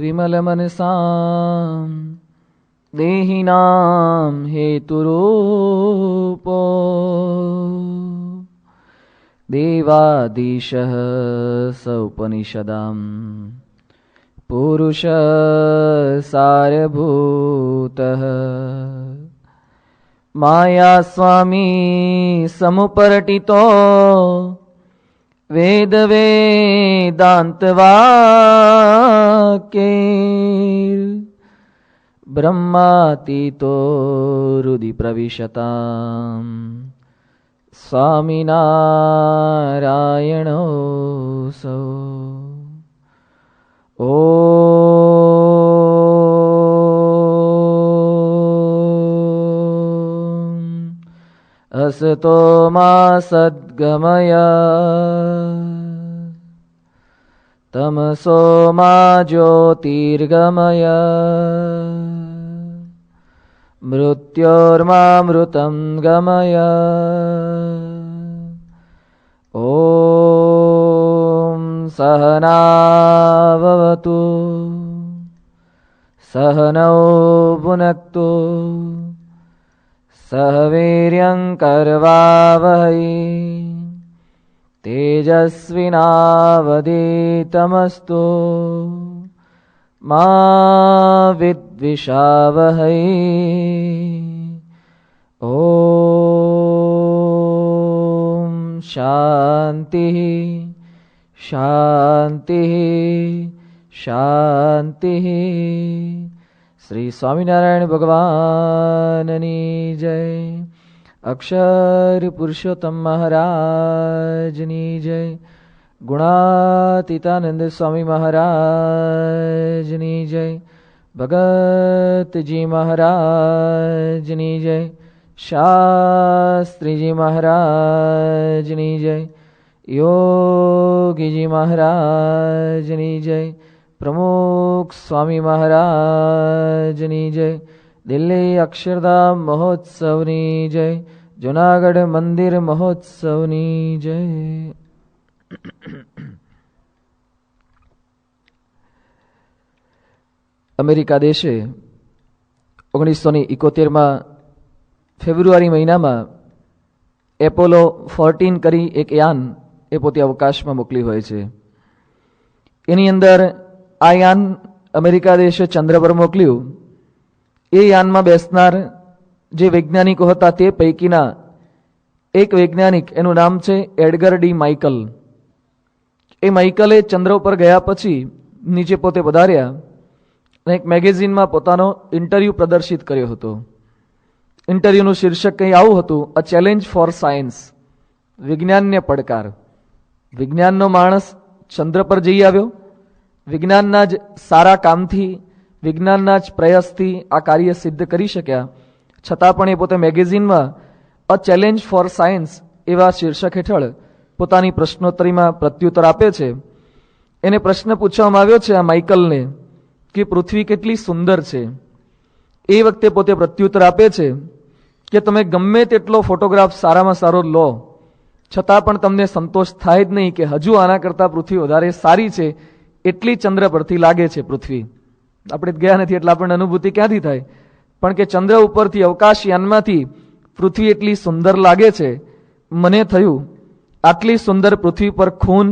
विमलमनसां देहिनां हेतुरूपो देवाधीशः स उपनिषदां पुरुषसारभूतः मायास्वामी समुपरटितो वेदवेदान्तवाक्ये ब्रह्मातीतो हृदि प्रविशताम् स्वामिनारायणोऽसौ। असतो मा सद्गमय तमसो मा ज्योतिर्गमय मृत्योर्मामृतं गमय। ॐ सहनाववतु सहनौ भुनक्तु सह वीर्यङ्करवावहै तेजस्विनावधीतमस्तु मा विद्विषावहै। ॐ शान्तिः शान्तिः शान्तिः। श्री स्वामिनारायण भगवाननी जय। अक्षर पुरुषोत्तम महाराजनी जय। गुणातीतानंद स्वामी महाराजनी जय। भगत जी महाराजनी जय। शास्त्री जी महाराजनी जय। योगी जी महाराजनी जय। प्रमुख स्वामी महाराजनी जय। दिल्ली अक्षरधाम महोत्सवनी जय। जूनागढ़ मंदिर महोत्सवनी जय। अमेरिका देशे 1971 फेब्रुआरी महीना में एपोलो 14 करी एक यान ए पोते अवकाश में मोकली होय छे। एनी अंदर आ यान अमेरिका देशे चंद्र पर मोकल्युं। ए यान में बेसनार जे वैज्ञानिको हता ते पैकीना एक वैज्ञानिक एनुं नाम छे एडगर डी माइकल। ए माइकले चंद्र पर गया पछी नीचे पोते पधार्या અને એક મેગેઝિનમાં પોતાનો ઇન્ટરવ્યુ પ્રદર્શિત કર્યો હતો। ઇન્ટરવ્યુનું શીર્ષક કંઈ આવું હતું, અ ચેલેન્જ ફોર સાયન્સ, વિજ્ઞાનને પડકાર। વિજ્ઞાનનો માણસ ચંદ્ર પર જઈ આવ્યો, વિજ્ઞાનના જ સારા કામથી, વિજ્ઞાનના જ પ્રયાસથી આ કાર્ય સિદ્ધ કરી શક્યા, છતાં પણ એ પોતે મેગેઝિનમાં અ ચેલેન્જ ફોર સાયન્સ એવા શીર્ષક હેઠળ પોતાની પ્રશ્નોત્તરીમાં પ્રત્યુત્તર આપે છે। એને પ્રશ્ન પૂછવામાં આવ્યો છે આ માઇકલને કે પૃથ્વી કેટલી સુંદર છે। એ વખતે પોતે પ્રત્યુત્તર આપે છે કે તમે ગમે તેટલો ફોટોગ્રાફ સારામાં સારો લો છતાં પણ તમને સંતોષ થાય જ નહીં કે હજુ આના કરતાં પૃથ્વી વધારે સારી છે, એટલી ચંદ્ર પરથી લાગે છે પૃથ્વી। આપણે ગયા નથી એટલે આપણને અનુભૂતિ ક્યાંથી થાય, પણ કે ચંદ્ર ઉપરથી અવકાશયાનમાંથી પૃથ્વી એટલી સુંદર લાગે છે। મને થયું આટલી સુંદર પૃથ્વી પર ખૂન,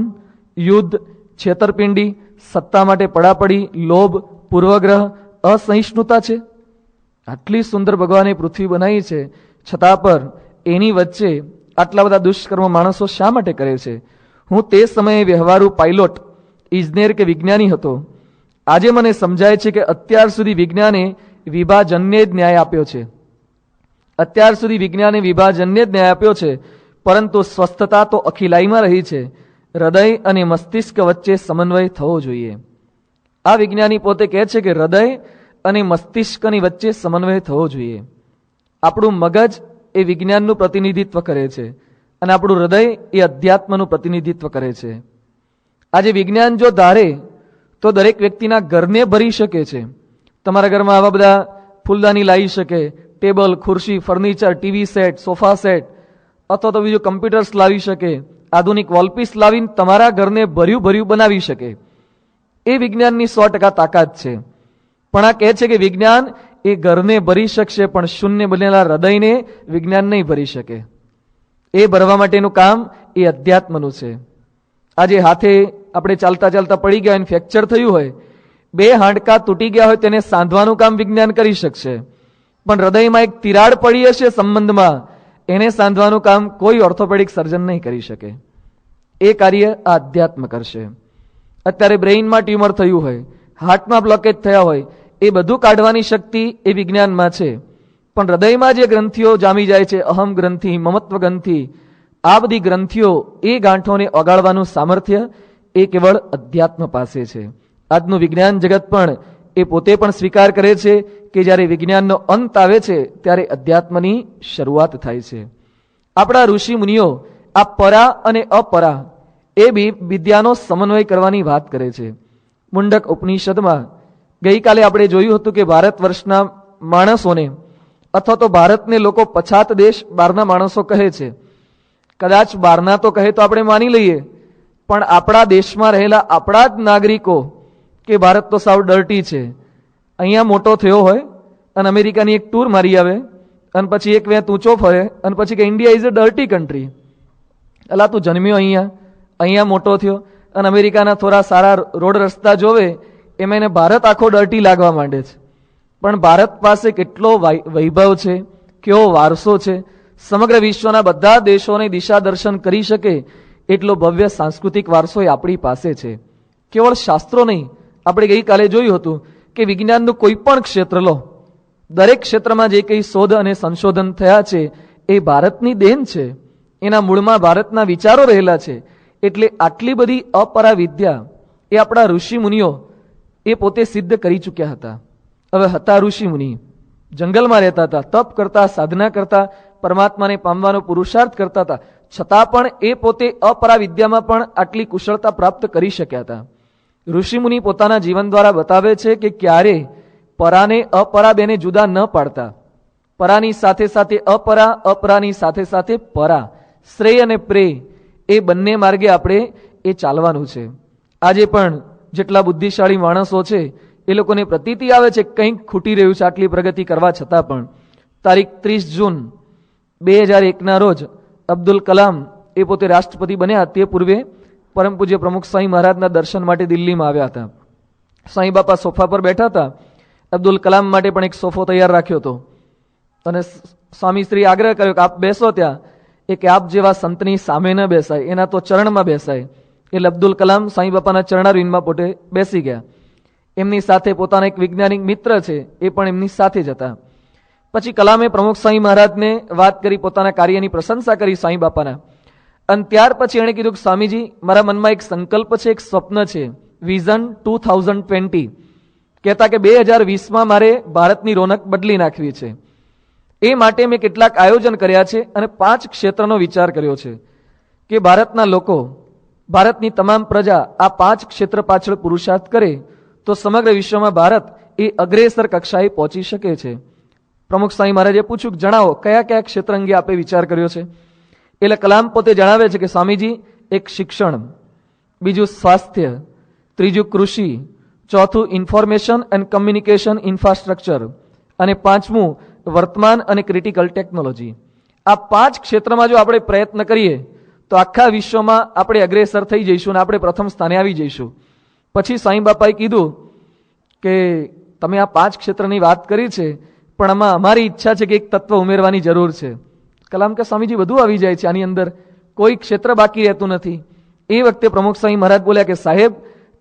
યુદ્ધ, છેતરપિંડી, સત્તા માટે પડાપડી, લોભ, પૂર્વગ્રહ, અસહિષ્ણુતા છે। આટલી સુંદર ભગવાને પૃથ્વી બનાવી છે, છતાં પર એની વચ્ચે આટલા બધા દુષ્કર્મ માણસો શા માટે કરે છે? હું તે સમયે વ્યવહારુ પાયલોટ, ઇજનેર કે વિજ્ઞાની હતો। આજે મને સમજાય છે કે અત્યાર સુધી વિજ્ઞાને વિભાજનને જ ન્યાય આપ્યો છે। અત્યાર સુધી વિજ્ઞાને વિભાજનને જ ન્યાય આપ્યો છે, પરંતુ સ્વસ્થતા તો અખિલાઈમાં રહી છે। હૃદય અને મસ્તિષ્ક વચ્ચે સમન્વય થવો જોઈએ। આ વિજ્ઞાની પોતે કહે છે કે હૃદય અને મસ્તિષ્કની વચ્ચે સમન્વય થવો જોઈએ। આપણું મગજ એ વિજ્ઞાનનું પ્રતિનિધિત્વ કરે છે અને આપણું હૃદય એ અધ્યાત્મનું પ્રતિનિધિત્વ કરે છે। આજે વિજ્ઞાન જો ધારે તો દરેક વ્યક્તિના ઘરને ભરી શકે છે। તમારા ઘરમાં આવા બધા ફૂલદાની લાવી શકે, ટેબલ, ખુરશી, furniture, TV set, sofa set અથવા તો બીજું કમ્પ્યુટર્સ લાવી શકે, આધુનિક વોલપીસ લાવીને તમારા ઘરને ભર્યું ભર્યું બનાવી શકે। એ વિજ્ઞાનની 100% તાકાત છે. પણ આ કહે છે કે વિજ્ઞાન એ ઘરને ભરી શકશે, પણ શૂન્ય બનેલા હૃદયને વિજ્ઞાન નહીં ભરી શકે. એ ભરવા માટેનું કામ એ અધ્યાત્મનું છે. આજે હાથે આપણે ચાલતા ચાલતા પડી ગયા હોય, ફ્રેક્ચર થયું હોય, 2 હાડકા તૂટી ગયા હોય, તેને સાંધવાનું કામ વિજ્ઞાન કરી શકશે. પણ હૃદયમાં એક તિરાડ પડી હશે સંબંધમાં, એને સાંધવાનું કામ કોઈ ઓર્થોપેડિક સર્જન નહીં કરી શકે. એ કાર્ય આ અધ્યાત્મ કરશે. અત્યારે બ્રેઇનમાં ટ્યુમર થયું હોય, હાર્ટમાં બ્લોકેજ થયા હોય, એ બધું કાઢવાની શક્તિ એ વિજ્ઞાનમાં છે. પણ હૃદયમાં જે ગ્રંથિઓ જામી જાય છે, અહમ ગ્રંથિ, મમત્વ ગ્રંથિ, આ બધી ગ્રંથિઓ, એ ગાંઠોને ઓગાળવાનું સામર્થ્ય એ કેવળ અધ્યાત્મ પાસે છે. આજનું વિજ્ઞાન જગત પણ એ પોતે પણ સ્વીકાર કરે છે કે જ્યારે વિજ્ઞાનનો અંત આવે છે ત્યારે અધ્યાત્મની શરૂઆત થાય છે. આપણા ઋષિ મુનિઓ આ પરા અને અપરા એ બી વિદ્યાનો સમન્વય કરવાની વાત કરે છે. મુંડક ઉપનિષદમાં ગઈકાલે આપણે જોયું હતું કે ભારત વર્ષના માણસોને અથવા તો ભારતને લોકો પછાત દેશ બહારના માણસો કહે છે. કદાચ બહારના તો કહે તો આપણે માની લઈએ, પણ આપણા દેશમાં રહેલા આપણા જ નાગરિકો કે ભારત તો સાવ ડર્ટી છે, અહીંયા મોટો થયો હોય અને અમેરિકાની એક ટૂર મારી આવે અને પછી એક વેત ઊંચો ફરે અને પછી કે India is a dirty country. અલા તું જન્મ્યો અહીંયા મોટો થયો અને અમેરિકાના થોડા સારા રોડ રસ્તા જોવે એમાં એને ભારત આખો ડર્ટી લાગવા માંડે છે. પણ ભારત પાસે કેટલો વૈભવ છે, કેવો વારસો છે, સમગ્ર વિશ્વના બધા દેશોને દિશા દર્શન કરી શકે એટલો ભવ્ય સાંસ્કૃતિક વારસો એ આપણી પાસે છે. કેવળ શાસ્ત્રો નહીં, આપણે ગઈકાલે જોયું હતું કે વિજ્ઞાનનું કોઈ પણ ક્ષેત્ર લો, દરેક ક્ષેત્રમાં જે કંઈ શોધ અને સંશોધન થયા છે એ ભારતની દેન છે. એના મૂળમાં ભારતના વિચારો રહેલા છે. એટલે આટલી બધી અપરા વિદ્યા એ આપણા ઋષિ મુનિઓ એ પોતે સિદ્ધ કરી ચૂક્યા હતા. હવે હતા ઋષિ મુનિ, જંગલમાં રહેતા હતા, તપ કરતા, સાધના કરતા, પરમાત્માને પામવાનો પુરુષાર્થ કરતા હતા, છતાં પણ એ પોતે અપરા વિદ્યામાં પણ આટલી કુશળતા પ્રાપ્ત કરી શક્યા હતા. ઋષિમુનિ પોતાના જીવન દ્વારા બતાવે છે કે ક્યારે પરાને અપરા બેને જુદા ન પાડતા. પરાની સાથે સાથે અપરા, અપરાની સાથે સાથે પરા, શ્રેય અને પ્રેય, એ બંને માર્ગે આપણે એ ચાલવાનું છે. આજે પણ જેટલા બુદ્ધિશાળી માણસો છે એ લોકોને પ્રતીતિ આવે છે કંઈક ખૂટી રહ્યું છે આટલી પ્રગતિ કરવા છતાં પણ. તારીખ 30 જૂન 2001ના રોજ અબ્દુલ કલામ એ પોતે રાષ્ટ્રપતિ બન્યા. તે પૂર્વે પરમ પૂજ્ય પ્રમુખ સ્વામી મહારાજના દર્શન માટે દિલ્હીમાં આવ્યા હતા. સાંઈ બાપા સોફા પર બેઠા હતા. અબ્દુલ કલામ માટે પણ એક સોફો તૈયાર રાખ્યો હતો અને સ્વામી શ્રી આગ્રહ કર્યો કે આપ બેસો ત્યાં. એ કે આપ જેવા સંતની સામે ન બેસાય, એના તો ચરણમાં બેસાય. એટલે અબ્દુલ કલામ સાંઈ બાપાના ચરણારવિંદમાં પોતે બેસી ગયા. એમની સાથે પોતાના એક વૈજ્ઞાનિક મિત્ર છે એ પણ એમની સાથે જ હતા. પછી કલામે પ્રમુખ સ્વામી મહારાજને વાત કરી, પોતાના કાર્યની પ્રશંસા કરી સાંઈ બાપાના. અને ત્યાર પછી એણે કીધું કે સ્વામીજી, મારા મનમાં એક સંકલ્પ છે, એક સ્વપ્ન છે, વિઝન 2020. કહેતા કે 2020માં મારે ભારતની રોનક બદલી નાખવી છે. એ માટે મેં કેટલાક આયોજન કર્યા છે અને 5 ક્ષેત્રનો વિચાર કર્યો છે કે ભારતના લોકો, ભારતની તમામ પ્રજા આ 5 ક્ષેત્ર પાછળ પુરુષાર્થ કરે તો સમગ્ર વિશ્વમાં ભારત એ અગ્રેસર કક્ષાએ પહોંચી શકે છે. પ્રમુખ સ્વામી મહારાજે પૂછ્યું, જણાવો કયા કયા ક્ષેત્ર અંગે આપે વિચાર કર્યો છે? એટલે કલામ પોતે જણાવે છે કે સ્વામીજી, એક શિક્ષણ, બીજું સ્વાસ્થ્ય, ત્રીજું કૃષિ, ચોથું ઇન્ફોર્મેશન એન્ડ કમ્યુનિકેશન ઇન્ફ્રાસ્ટ્રક્ચર અને 5મું વર્તમાન અને ક્રિટિકલ ટેકનોલોજી. આ 5 ક્ષેત્રમાં જો આપણે પ્રયત્ન કરીએ તો આખા વિશ્વમાં આપણે અગ્રેસર થઈ જઈશું અને આપણે પ્રથમ સ્થાને આવી જઈશું. પછી સાંઈ બાપાએ કીધું કે તમે આ 5 ક્ષેત્રની વાત કરી છે, પણ આમાં અમારી ઈચ્છા છે કે એક તત્વ ઉમેરવાની જરૂર છે. કલામ કે સ્વામીજી બધું આવી જાય છે આની અંદર, કોઈ ક્ષેત્ર બાકી રહેતું નથી. એ વખતે પ્રમુખ સ્વામી મહારાજ બોલ્યા કે સાહેબ,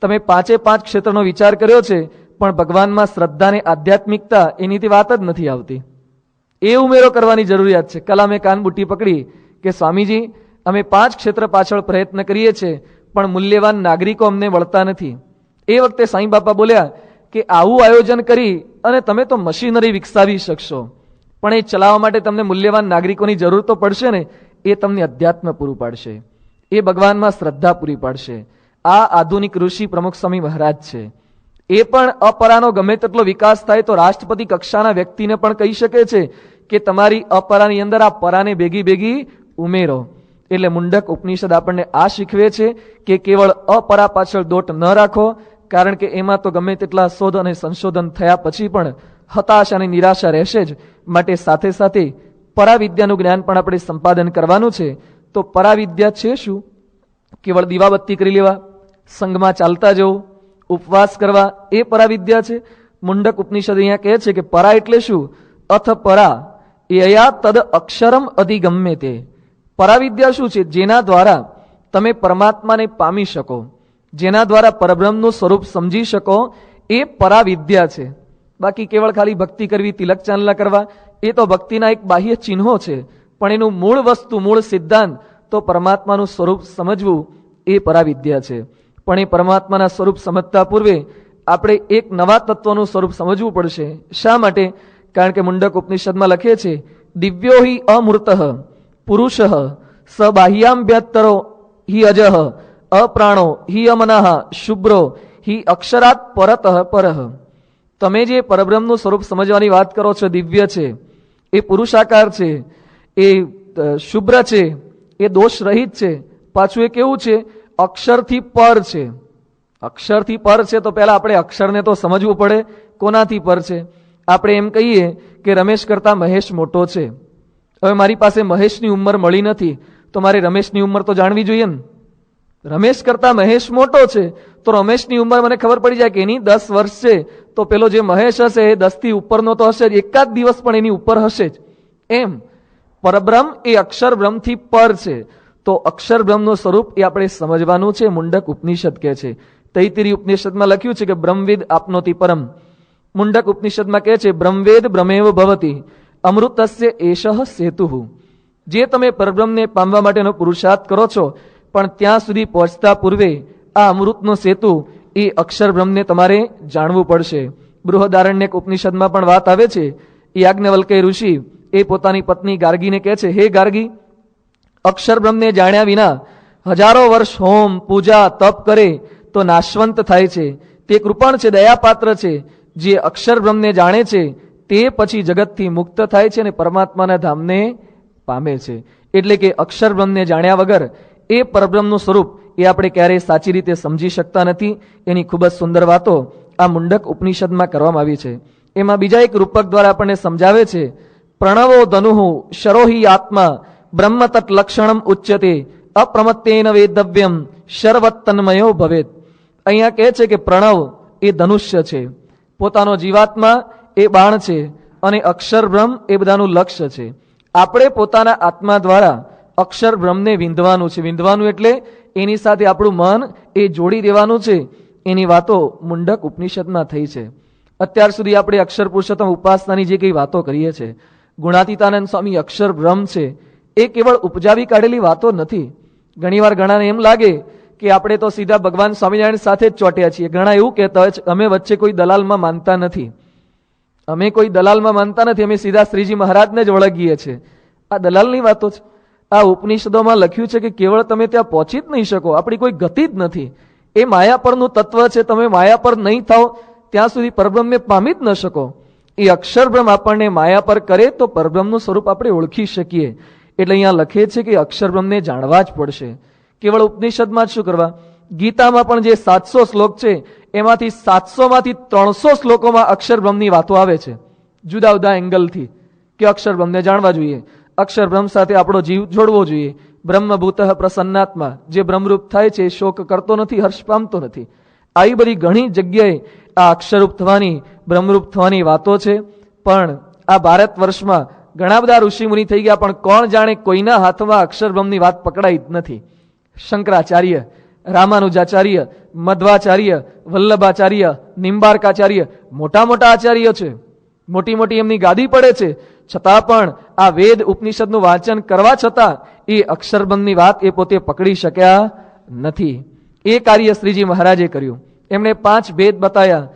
તમે 5 ક્ષેત્રનો વિચાર કર્યો છે, પણ ભગવાનમાં શ્રદ્ધા અને આધ્યાત્મિકતા એની વાત જ નથી આવતી. એ ઉમેરો કરવાની જરૂરિયાત છે. કલામે કાનબુટ્ટી પકડી કે સ્વામીજી, અમે 5 ક્ષેત્ર પાછળ પ્રયત્ન કરીએ છીએ, પણ મૂલ્યવાન નાગરિકો અમને મળતા નથી. એ વખતે સાંઈ બાપા બોલ્યા કે આવું આયોજન કરી અને તમે તો મશીનરી વિકસાવી શકશો, પણ એ ચલાવવા માટે તમને મૂલ્યવાન નાગરિકોની જરૂર તો પડશે ને. એ તમને અધ્યાત્મ પૂરું પાડશે, એ ભગવાનમાં શ્રદ્ધા પૂરી પાડશે. આ આધુનિક ઋષિ પ્રમુખ સ્વામી મહારાજ છે. એ પણ અપરાનો ગમે તેટલો વિકાસ થાય તો રાષ્ટ્રપતિ કક્ષાના વ્યક્તિને પણ કહી શકે છે કે તમારી અપરાની અંદર આ પરાને ભેગી ઉમેરો. એટલે મુંડક ઉપનિષદ આપણને આ શીખવે છે કે કેવળ અપરા પાછળ દોટ ન રાખો, કારણ કે એમાં તો ગમે તેટલા શોધ અને સંશોધન થયા પછી પણ હતાશ અને નિરાશા રહેશે જ. માટે સાથે સાથે પરાવિદ્યાનું જ્ઞાન પણ આપણે સંપાદન કરવાનું છે. તો પરાવિદ્યા છે શું? કેવળ દીવાબત્તી કરી લેવા, સંઘમાં ચાલતા જવું, ઉપવાસ કરવા, એ પરાવિદ્યા છે? મુંડક ઉપનિષદ અહીંયા કહે છે કે પરા એટલે શું? અથ પરા યયા તદ અક્ષરમ અધિગમ્ય તે. પરાવિદ્યા શું છે? જેના દ્વારા તમે પરમાત્માને પામી શકો, જેના દ્વારા પરબ્રહ્મનું સ્વરૂપ સમજી શકો, એ પરાવિદ્યા છે. બાકી કેવળ ખાલી ભક્તિ કરવી, તિલક ચાંદલા કરવા, એ તો ભક્તિના એક બાહ્ય ચિહ્નો છે, પણ એનું મૂળ વસ્તુ, મૂળ સિદ્ધાંત તો પરમાત્માનું સ્વરૂપ સમજવું એ પરાવિદ્યા છે. પણ એ પરમાત્માના સ્વરૂપ સમજતા પૂર્વે આપણે એક નવા તત્વનું સ્વરૂપ સમજવું પડશે. શા માટે? કારણ કે મુંડક ઉપનિષદમાં લખે છે દિવ્યો હિ અમૂર્ત પુરુષ સ બાહ્યામ્ભ્યતરો હિ અજઃ અપ્રાણો હિ અમનઃ શુભ્રો હિ અક્ષરાત પરતઃ પરઃ. તમે જે પરબ્રહ્મનું સ્વરૂપ સમજવાની વાત કરો છો, દિવ્ય છે, એ પુરુષાકાર છે, એ શુભ્ર છે, એ દોષ રહિત છે, પાછું એ કેવું છે? અક્ષરથી પર છે. અક્ષરથી પર છે તો પહેલા આપણે અક્ષરને તો સમજવું પડે. કોનાથી પર છે? આપણે એમ કહીએ કે રમેશ કરતા મહેશ મોટો છે. હવે મારી પાસે મહેશની ઉંમર મળી નથી, તો મારે રમેશની ઉંમર તો જાણવી જોઈએ ને. રમેશ કરતા મહેશ મોટો છે તો રમેશની ઉંમર મને ખબર પડી જાય કે એની 10 વર્ષ છે, તો પેલો જે મહેશ હશે એ 10 થી ઉપરનો તો હશે જ, એકાદ દિવસ પણ એની ઉપર હશે જ. એમ પરબ્રહ્મ એ અક્ષર બ્રહ્મથી પર છે. તો અક્ષર બ્રહ્મનું સ્વરૂપ એ આપણે સમજવાનું છે. મુંડક ઉપનિષદ કહે છે. તૈત્તિરીય ઉપનિષદમાં લખ્યું છે કે બ્રહ્મવિદ આપનોતિ પરમ. મુંડક ઉપનિષદમાં કહે છે બ્રહ્મવેદ બ્રહ્મેવ ભવતિ અમૃતસ્ય એષઃ સેતુઃ. જે તમે પરબ્રહ્મને પામવા માટેનો પુરુષાર્થ કરો છો, પણ ત્યાં સુધી પહોંચતા પૂર્વે આ અમૃતનો સેતુ એ અક્ષર બ્રહ્મને તમારે જાણવું પડશે. બૃહદારણ્યક ઉપનિષદમાં પણ વાત આવે છે. યાજ્ઞવલ્ક્ય ઋષિ એ પોતાની પત્ની ગાર્ગીને કહે છે, હે ગાર્ગી, અક્ષર બ્રહ્મને જાણ્યા વિના હજારો વર્ષ હોમ પૂજા તપ કરે તો નાશવંત થાય છે. તે કૃપણ છે, દયાપાત્ર છે. જે અક્ષર બ્રહ્મને જાણે છે તે પછી જગતથી મુક્ત થાય છે અને પરમાત્માના ધામને પામે છે. એટલે કે અક્ષર બ્રહ્મને જાણ્યા વગર એ પરબ્રહ્મનું સ્વરૂપ એ આપણે ક્યારેય સાચી રીતે સમજી શકતા નથી. એની ખૂબ જ સુંદર વાતો આ મુંડક ઉપનિષદમાં કરવામાં આવી છે. એમાં બીજા એક રૂપક દ્વારા આપણને સમજાવે છે પ્રણવો ધનુઃ શરોહી આત્મા બ્રહ્મ તત લક્ષણમ ઉચ્યતે અપ્રમત્તેન વેદવ્યમ શર્વતન્મયો ભવેત. અહીંયા કહે છે કે પ્રણવ એ ધનુષ્ય છે, પોતાનો જીવાત્મા એ બાણ છે, અને અક્ષર બ્રહ્મ એ બધાનું લક્ષ્ય છે. આપણે પોતાના આત્મા દ્વારા અક્ષર બ્રહ્મને વિંધવાનું છે. વિંધવાનું એટલે એની સાથે આપણું મન એ જોડી દેવાનું છે. એની વાતો મુંડક ઉપનિષદમાં થઈ છે. અત્યાર સુધી આપણે અક્ષર પુરુષોત્તમ ઉપાસનાની જે કઈ વાતો કરીએ છીએ, ગુણાતીતાનંદ સ્વામી અક્ષર બ્રહ્મ છે, એ કેવળ ઉપજાવી કાઢેલી વાતો નથી. ઘણીવાર ઘણાને એમ લાગે કે આપણે તો સીધા ભગવાન સ્વામિનારાયણ સાથે જ ચોટ્યા છીએ. ઘણા એવું કહેતા હોય છે અમે વચ્ચે કોઈ દલાલમાં માનતા નથી, અમે કોઈ દલાલમાં માનતા નથી, અમે સીધા શ્રીજી મહારાજને જ વળગીએ છીએ. આ દલાલની વાતો છે. આ ઉપનિષદોમાં લખ્યું છે કે કેવળ તમે ત્યાં પહોંચી જ નહીં શકો, આપણી કોઈ ગતિ જ નથી. એ માયા પરનું તત્વ છે. તમે માયા પર નહીં થાવ ત્યાં સુધી પરબ્રહ્મને પામી જ ન શકો. એ અક્ષર બ્રહ્મ આપણને માયા પર કરે તો પરબ્રહ્મનું સ્વરૂપ આપણે ઓળખી શકીએ. એટલે અહીંયા લખે છે કે અક્ષર બ્રહ્મને જાણવા જ પડશે. કેવળ ઉપનિષદમાં જ શું કરવા, ગીતામાં પણ જે 700 શ્લોક છે એમાંથી 700 માંથી 300 શ્લોકોમાં અક્ષર બ્રહ્મની વાતો આવે છે, જુદા જુદા એંગલથી, કે અક્ષર બ્રહ્મને જાણવા જોઈએ, અક્ષર બ્રહ્મ સાથે આપણો જીવ જોડવો જોઈએ. બ્રહ્મભૂત પ્રસન્નાત્મા, જે બ્રહ્મરૂપ થાય છે શોક કરતો નથી, હર્ષ પામતો નથી. આવી બધી ઘણી જગ્યાએ આ અક્ષરરૂપ થવાની, બ્રહ્મરૂપ થવાની વાતો છે. પણ આ ભારત વર્ષમાં ઘણા બધા ઋષિમુનિ થઈ ગયા, પણ કોણ જાણે કોઈના હાથમાં અક્ષર બ્રહ્મની વાત પકડાઈ જ નથી. શંકરાચાર્ય, રામાનુજાચાર્ય, મધ્વાચાર્ય, વલ્લભાચાર્ય, નિંબાર્કાચાર્ય, મોટા મોટા આચાર્ય છે, મોટી મોટી એમની ગાદી પડે છે, છતાં પણ આ વેદ ઉપનિષદનું વાંચન કરવા છતાં એ અક્ષરબ્રહ્મની વાત એ પોતે પકડી શક્યા નથી. એ કાર્ય શ્રીજી મહારાજે કર્યું. એમણે 5 ભેદ બતાવ્યા: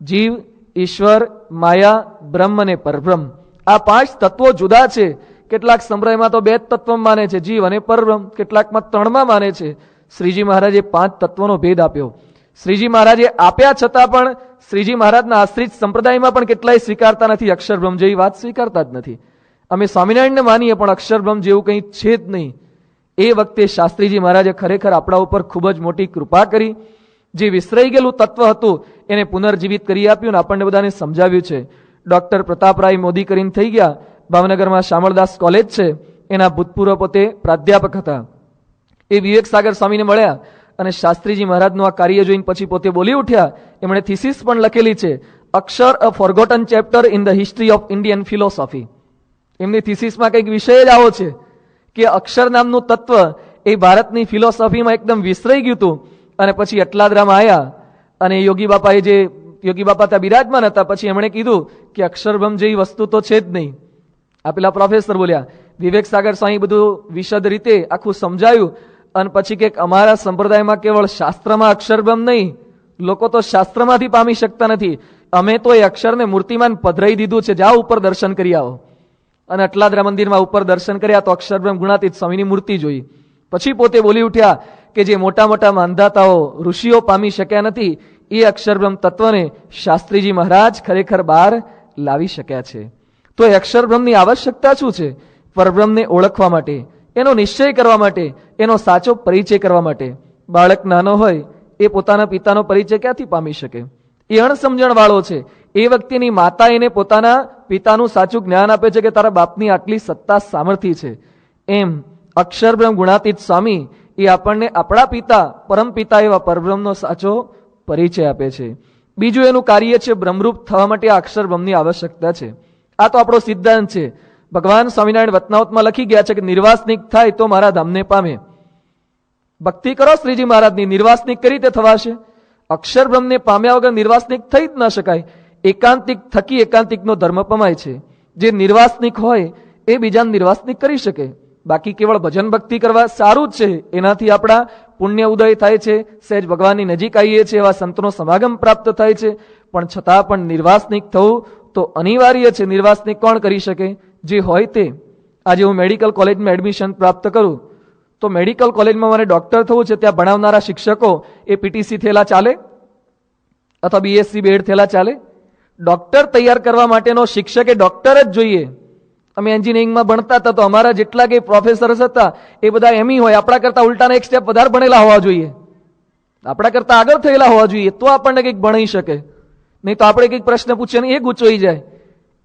જીવ, ઈશ્વર, માયા, બ્રહ્મ અને પરબ્રહ્મ. આ 5 તત્વો જુદા છે. કેટલાક સંપ્રદાયમાં તો 2 તત્વ માને છે, જીવ અને પરબ્રહ્મ, કેટલાકમાં 3માં માને છે. શ્રીજી મહારાજે 5 તત્વોનો ભેદ આપ્યો. શ્રીજી મહારાજે આપ્યા છતાં પણ શ્રીજી મહારાજના આશ્રિત સંપ્રદાયમાં પણ કેટલાય સ્વીકારતા નથી, અક્ષરબ્રહ્મ જેવી વાત સ્વીકારતા જ નથી. અમે સ્વામિનારાયણને માનીએ પણ અક્ષરબ્રહ્મ જેવું કંઈ છે જ નહીં. એ વખતે શાસ્ત્રીજી મહારાજે ખરેખર આપણા ઉપર ખૂબ જ મોટી કૃપા કરી. જે વિસરાઈ ગયેલું તત્વ હતું એને પુનર્જીવિત કરી આપ્યું અને આપણને બધાને સમજાવ્યું છે. ડોક્ટર પ્રતાપરાય મોદી કરીને થઈ ગયા, ભાવનગરમાં શામળદાસ કોલેજ છે, એના ભૂતપૂર્વ પોતે પ્રાધ્યાપક હતા. એ વિવેક સાગર સ્વામીને મળ્યા અને શાસ્ત્રીજી મહારાજનું આ કાર્ય જોઈને પછી પોતે બોલી ઉઠ્યા. એમણે થીસીસ પણ લખેલી છે, Akshar a forgotten chapter in the history of Indian philosophy. એમની થીસીસમાં કંઈક વિષય જ આવો છે કે અક્ષર નામનું તત્વ એ ભારતની ફિલોસોફીમાં એકદમ વિસરાઈ ગયું હતું અને પછી અટલાદરામાં આવ્યા અને યોગી બાપાએ જે યોગી બાપા ત્યાં બિરાજમાન હતા, પછી એમણે કીધું કે અક્ષરબ્રહ્મ જેવી વસ્તુ તો છે જ નહીં. આ પેલા પ્રોફેસર બોલ્યા. વિવેક સાગર સ્વામી બધું વિશદ રીતે આખું સમજાયું અને પછી કે અમારા સંપ્રદાયમાં કેવળ શાસ્ત્રમાં અક્ષરબ્રહ્મ નહીં, લોકો તો શાસ્ત્રમાંથી પામી શકતા નથી, અમે તો એ અક્ષરને મૂર્તિમાન પધરાઈ દીધું છે, જાઓ ઉપર દર્શન કરી આવો. અને અટલાદરા મંદિરમાં ઉપર દર્શન કર્યા તો અક્ષરબ્રહ્મ ગુણાતીત સ્વામીની મૂર્તિ જોઈ. પછી પોતે બોલી ઉઠ્યા કે જે મોટા મોટા માંધાતાઓ ઋષિઓ પામી શક્યા નથી એ અક્ષરબ્રહ્મ તત્વને શાસ્ત્રીજી મહારાજ ખરેખર બહાર લાવી શક્યા છે. તો એ અક્ષરબ્રહ્મની આવશ્યકતા શું છે? પરબ્રહ્મને ઓળખવા માટે, એનો નિશ્ચય કરવા માટે, એનો સાચો પરિચય કરવા માટે. બાળક નાનો હોય એ પોતાના પિતાનો પરિચય ક્યાંથી પામી શકે? એ અણસમજણ વાળો છે. એ વ્યક્તિની માતા એને પોતાના પિતાનું સાચું જ્ઞાન આપે છે કે તારા બાપની આટલી સત્તા સામર્થ્ય છે. એમ અક્ષરબ્રહ્મ ગુણાતીત સ્વામી એ આપણને આપણા પિતા પરમ પિતા એવા પરબ્રહ્મનો સાચો પરિચય આપે છે. બીજું એનું કાર્ય છે બ્રહ્મરૂપ થવા માટે આ અક્ષરબ્રહ્મની આવશ્યકતા છે. આ તો આપણો સિદ્ધાંત છે. ભગવાન સ્વામિનારાયણ વતનાવતમાં લખી ગયા છે કે નિર્વાસનિક થાય તો મારા ધામને પામે. ભક્તિ કરો શ્રીજી મહારાજની, નિર્વાસનિક કઈ રીતે થવાશે? અક્ષરબ્રહ્મને પામ્યા વગર નિર્વાસનિક થઈ જ ન શકાય. એકાંતિક થકી એકાંતિકનો ધર્મ પમાય છે. જે નિર્વાસનિક હોય એ બીજાને નિર્વાસનિક કરી શકે. બાકી કેવળ ભજન ભક્તિ કરવા સારું જ છે, એનાથી આપણા પુણ્ય ઉદય થાય છે, સહેજ ભગવાનની નજીક આવીએ છીએ, એવા સંતનો સમાગમ પ્રાપ્ત થાય છે. પણ છતાં પણ નિર્વાસનિક થવું તો અનિવાર્ય છે. નિર્વાસનિક કોણ કરી શકે? જે હોય તે. આજે હું મેડિકલ કોલેજમાં એડમિશન પ્રાપ્ત કરું તો મેડિકલ કોલેજમાં મને ડોક્ટર થવું છે, ત્યાં ભણાવનારા શિક્ષકો એ પીટીસી થયેલા ચાલે અથવા બીએસસી બેડ થયેલા ચાલે? ડોક્ટર તૈયાર કરવા માટેનો શિક્ષક એ ડોક્ટર જ જોઈએ. અમે એન્જિનિયરિંગમાં ભણતા હતા તો અમારા જેટલા કે પ્રોફેસર્સ હતા એ બધા એમ હોય, આપણા કરતા ઉલટાના એક સ્ટેપ વધારે ભણેલા હોવા જોઈએ, આપણા કરતા આગળ થયેલા હોવા જોઈએ, તો આપણને કંઈક ભણી શકે. નહીં તો આપણે કંઈક પ્રશ્ન પૂછીએ ને એ ગૂંચવાઈ જાય.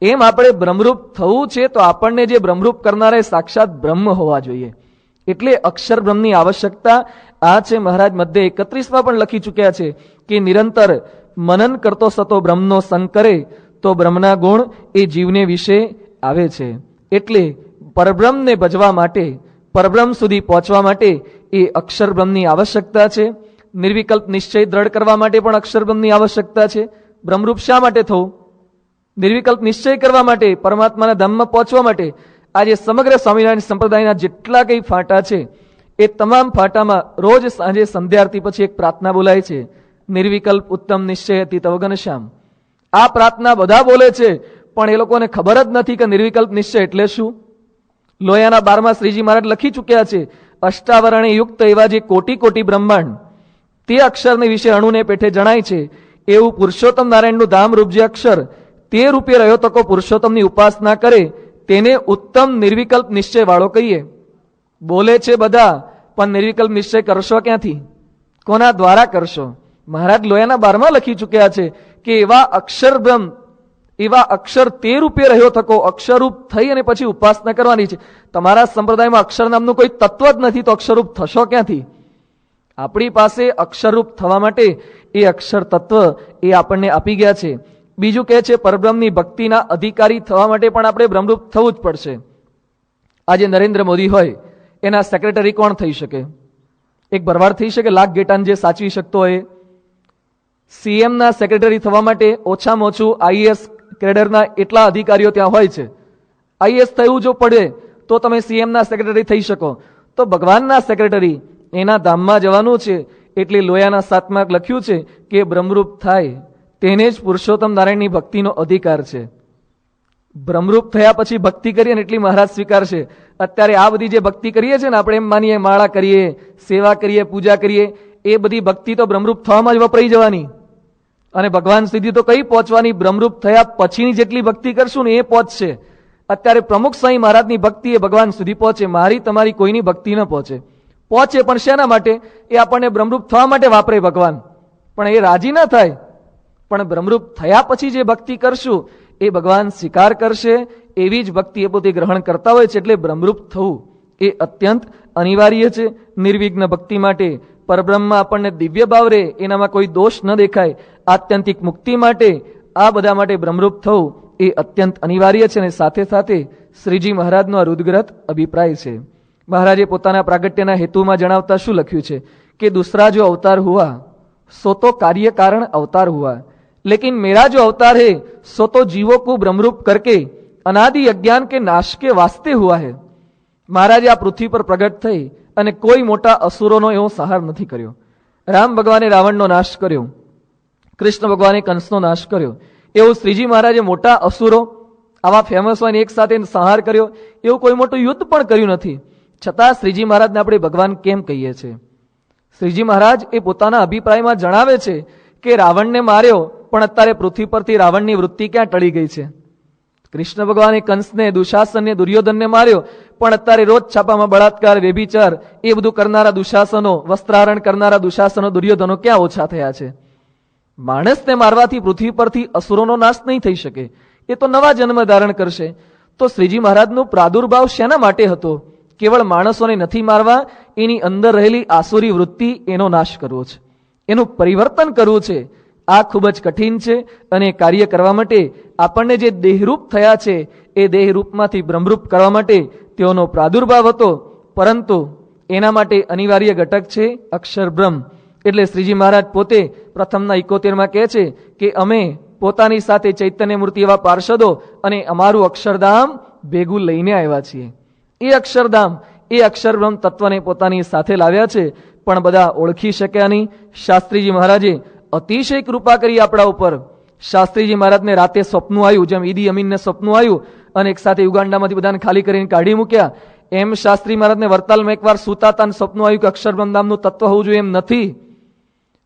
એમ આપણે બ્રહ્મરૂપ થવું છે તો આપણને જે બ્રહ્મરૂપ કરનારા સાક્ષાત બ્રહ્મ હોવા જોઈએ. એટલે અક્ષર બ્રહ્મની આવશ્યકતા આ છે. મહારાજ મધ્ય 31માં પણ લખી ચૂક્યા છે કે નિરંતર મનન કરતો સતો બ્રહ્મનો સંગ કરે તો બ્રહ્મના ગુણ એ જીવને વિશે આવે છે. એટલે પરબ્રહ્મને ભજવા માટે, પરબ્રહ્મ સુધી પહોંચવા માટે એ અક્ષરબ્રહ્મની આવશ્યકતા છે. નિર્વિકલ્પ નિશ્ચય દ્રઢ કરવા માટે પણ અક્ષરબ્રહ્મની આવશ્યકતા છે. બ્રહ્મરૂપ શા માટે થવું? નિર્વિકલ્પ નિશ્ચય કરવા માટે, પરમાત્માના ધામમાં પહોંચવા માટે. આજે સમગ્ર સ્વામિનારાયણ સંપ્રદાયના જેટલા કંઈ ફાંટા છે એ તમામ ફાંટામાં રોજ સાંજે સંધ્યારતી પછી એક પ્રાર્થના બોલાય છે, નિર્વિકલ્પ ઉત્તમ નિશ્ચય હતી તવ ઘનશ્યામ. આ પ્રાર્થના બધા બોલે છે પણ એ લોકોને ખબર જ નથી કે નિર્વિકલ્પ નિશ્ચય એટલે શું. લોયાના 12માં શ્રીજી મહારાજ લખી ચૂક્યા છે, અષ્ટાવરણે યુક્ત એવા જે કોટી કોટી બ્રહ્માંડ તે અક્ષરને વિશે અણુને પેઠે જણાય છે. એવું પુરુષોત્તમ નારાયણનું ધામ રૂપ જે અક્ષર તે રૂપે રહ્યો તકો પુરુષોત્તમની ઉપાસના કરે તેને ઉત્તમ નિર્વિકલ્પ નિશ્ચય વાળો કહીએ. બોલે છે બધા પણ નિર્વિકલ્પ નિશ્ચય કરશો ક્યાંથી? કોના દ્વારા કરશો? મહારાજ લોયાના 12માં લખી ચૂક્યા છે કે એવા અક્ષર બ્રહ્મ, એવા અક્ષર તે રૂપે રહ્યો થકો, અક્ષરરૂપ થઈ અને પછી ઉપાસના કરવાની છે. તમારા સંપ્રદાયમાં અક્ષર નામનું કોઈ તત્વ જ નથી તો અક્ષરરૂપ થશો ક્યાંથી? આપણી પાસે અક્ષરરૂપ થવા માટે એ અક્ષર તત્વ એ આપણને આપી ગયા છે. બીજું કહે છે પરબ્રહ્મની ભક્તિના અધિકારી થવા માટે પણ આપણે બ્રહ્મરૂપ થવું જ પડશે. આજે નરેન્દ્ર મોદી હોય એના સેક્રેટરી કોણ થઈ શકે? એક ભરવાડ થઈ શકે, લાખ ગેટાન જે સાચવી શકતો હોય. સીએમના સેક્રેટરી થવા માટે ઓછામાં ઓછું આઈએએસ કેડરના એટલા અધિકારીઓ ત્યાં હોય છે. આઈએએસ થયું જો પડે તો તમે સીએમના સેક્રેટરી થઈ શકો. તો ભગવાનના સેક્રેટરી એના ધામમાં જવાનું છે. એટલે લોયાના 7માં લખ્યું છે કે બ્રહ્મરૂપ થાય તેને જ પુરુષોત્તમ નારાયણની ભક્તિનો અધિકાર છે. બ્રહ્મરૂપ થયા પછી ભક્તિ કરીએ ને એટલી મહારાજ સ્વીકારશે. અત્યારે આ બધી જે ભક્તિ કરીએ છીએ ને આપણે, એમ માનીએ માળા કરીએ, સેવા કરીએ, પૂજા કરીએ, એ બધી ભક્તિ તો બ્રહ્મરૂપ થવામાં જ વપરાઈ જવાની અને ભગવાન સુધી તો કઈ પહોંચવાની? બ્રહ્મરૂપ થયા પછીની જેટલી ભક્તિ કરશું ને એ પહોંચશે. અત્યારે પ્રમુખ સ્વામી મહારાજની ભક્તિ એ ભગવાન સુધી પહોંચે, મારી તમારી કોઈની ભક્તિ ન પહોંચે. પહોંચે પણ શેના માટે? એ આપણને બ્રહ્મરૂપ થવા માટે વાપરે ભગવાન. પણ એ રાજી ન થાય. પણ બ્રહ્મરૂપ થયા પછી જે ભક્તિ કરશું એ ભગવાન સ્વીકાર કરશે, એવી જ ભક્તિ એ પોતે ગ્રહણ કરતા હોય છે. એટલે બ્રહ્મરૂપ થવું એ અત્યંત અનિવાર્ય છે નિર્વિઘ્ન ભક્તિ માટે. પરબ્રહ્મમાં આપણને દિવ્ય ભાવ રહે, એનામાં કોઈ દોષ ન દેખાય, આત્યંતિક મુક્તિ માટે, આ બધા માટે બ્રહ્મરૂપ થવું એ અત્યંત અનિવાર્ય છે. અને સાથે સાથે શ્રીજી મહારાજનો આ રુદ્રગ્રંથ અભિપ્રાય છે. મહારાજે પોતાના પ્રાગટ્યના હેતુમાં જણાવતા શું લખ્યું છે કે दूसरा जो अवतार हुआ सो तो कार्य कारण अवतार हुआ, लेकिन मेरा जो अवतार है सो तो जीवों को ब्रह्मरूप करके अनादि अज्ञान के नाश के वास्ते हुआ है. મહારાજે આ પૃથ્વી પર પ્રગટ થઈ અને કોઈ મોટા અસુરોનો એવો સંહાર નથી કર્યો. રામ ભગવાને રાવણનો નાશ કર્યો, કૃષ્ણ ભગવાને કંસનો નાશ કર્યો. એવું શ્રીજી મહારાજે મોટા અસુરો આવા ફેમસ હોય એક સાથે સંહાર કર્યો, એવું કોઈ મોટું યુદ્ધ પણ કર્યું નથી. છતાં શ્રીજી મહારાજને આપણે ભગવાન કેમ કહીએ છીએ? શ્રીજી મહારાજ એ પોતાના અભિપ્રાયમાં જણાવે છે કે રાવણને માર્યો, પણ અત્યારે પૃથ્વી પરથી રાવણની વૃત્તિ ક્યાં ટળી ગઈ છે? કૃષ્ણ ભગવાને કંસને, દુશાસનને, દુર્યોધનને માર્યો, પણ અત્યારે રોજ છાપામાં બળાત્કાર, વ્યભિચાર એ બધું કરનારા દુશાસનો, વસ્ત્રાહરણ કરનારા દુશાસનો, દુર્યોધનો ક્યાં ઓછા થયા છે? માણસને મારવાથી પૃથ્વી પરથી અસુરોનો નાશ નહીં થઈ શકે, એ તો નવા જન્મ ધારણ કરશે. તો શ્રીજી મહારાજનો પ્રાદુર્ભાવ શેના માટે હતો? કેવળ માણસોને નથી મારવા, એની અંદર રહેલી આસુરી વૃત્તિ એનો નાશ કરવો છે, એનું પરિવર્તન કરવું છે. આ ખૂબ જ કઠિન છે અને કાર્ય કરવા માટે આપણને જે દેહરૂપ થયા છે એ દેહરૂપમાંથી બ્રહ્મરૂપ કરવા માટે તેઓનો પ્રાદુર્ભાવ હતો. પરંતુ એના માટે અનિવાર્ય ઘટક છે અક્ષર બ્રહ્મ. એટલે શ્રીજી મહારાજ પોતે પ્રથમના 71માં કહે છે કે અમે પોતાની સાથે ચૈતન્ય મૂર્તિ એવા પાર્ષદો અને અમારું અક્ષરધામ ભેગું લઈને આવ્યા છીએ. એ અક્ષરધામ, એ અક્ષરબ્રહ્મ તત્વને પોતાની સાથે લાવ્યા છે, પણ બધા ઓળખી શક્યા નહીં. શાસ્ત્રીજી મહારાજે અતિશય કૃપા કરી આપણા ઉપર. શાસ્ત્રીજી મહારાજને રાતે સ્વપ્નું આવ્યું, જેમ ઈદી અમીનને સ્વપ્નું આવ્યું અને એક સાથે યુગાંડામાંથી બધાને ખાલી કરીને કાઢી મૂક્યા, એમ શાસ્ત્રી મહારાજને વરતાલમાં એકવાર સૂતા હતા સ્વપ્નું આવ્યું કે અક્ષરબ્રહ્મ નામનું તત્વ હોવું જોઈએ, એમ નથી.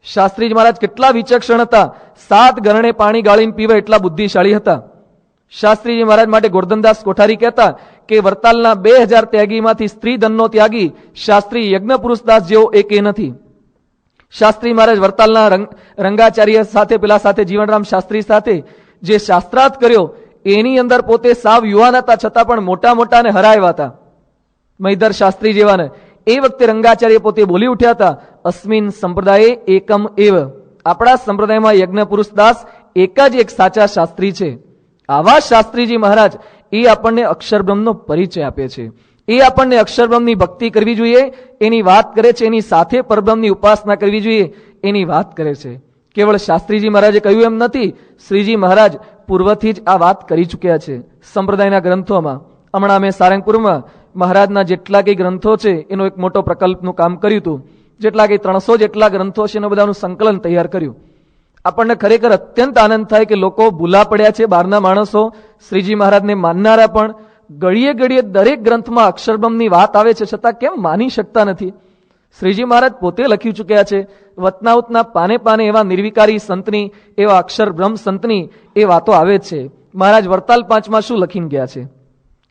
શાસ્ત્રીજી મહારાજ કેટલા વિચક્ષણ હતા, 7 ગરણે પાણી ગાળીને પીવે એટલા બુદ્ધિશાળી હતા. શાસ્ત્રીજી મહારાજ માટે ગોરધનદાસ કોઠારી કહેતા કે વરતાલના 2000 ત્યાગીમાંથી સ્ત્રી ધનનો ત્યાગી શાસ્ત્રી યજ્ઞ પુરુષદાસ જેવો એક એ નથી. શાસ્ત્રી મહારાજ વરતાલના રંગાચાર્ય સાથે, પેલા સાથે જીવનરામ શાસ્ત્રી સાથે જે શાસ્ત્રાર્થ કર્યો એની અંદર પોતે સાવ યુવાન હતા, છતાં પણ મોટા મોટાને હરાવ્યા હતા, મહિધર શાસ્ત્રી જેવાને. એ વખતે રંગાચાર્ય પોતે બોલી ઉઠ્યા હતા, અસ્મિન સંપ્રદાયે એકમ એવ, આપણા સંપ્રદાયમાં યજ્ઞ પુરુષદાસ એક જ એક સાચા શાસ્ત્રી છે. આવા શાસ્ત્રીજી મહારાજ એ આપણને અક્ષરબ્રહ્મનો પરિચય આપે છે. એ આપણને અક્ષરબ્રહ્મની ભક્તિ કરવી જોઈએ એની વાત કરે છે, એની સાથે પરબ્રહ્મની ઉપાસના કરવી જોઈએ એની વાત કરે છે. કેવળ શાસ્ત્રીજી મહારાજે કહ્યું એમ નથી, શ્રીજી મહારાજ પૂર્વથી જ આ વાત કરી ચૂક્યા છે સંપ્રદાયના ગ્રંથોમાં. હમણાં અમે સારંગપુરમાં મહારાજના જેટલા કંઈ ગ્રંથો છે એનો એક મોટો પ્રકલ્પનું કામ કર્યું હતું. જેટલા કંઈ 300 જેટલા ગ્રંથો છે એનું બધાનું સંકલન તૈયાર કર્યું. આપણને ખરેખર અત્યંત આનંદ થાય કે લોકો ભૂલા પડ્યા છે, બહારના માણસો, શ્રીજી મહારાજને માનનારા પણ ઘડીએ ઘડીએ દરેક ગ્રંથમાં અક્ષરબ્રહ્મની વાત આવે છે, છતાં કેમ માની શકતા નથી? શ્રીજી મહારાજ પોતે લખી ચૂક્યા છે, વતનાઉતના પાને પાને એવા નિર્વિકારી સંતની, એવા અક્ષરબ્રહ્મ સંતની એ વાતો આવે જ છે. મહારાજ વરતાલ 5માં શું લખીને ગયા છે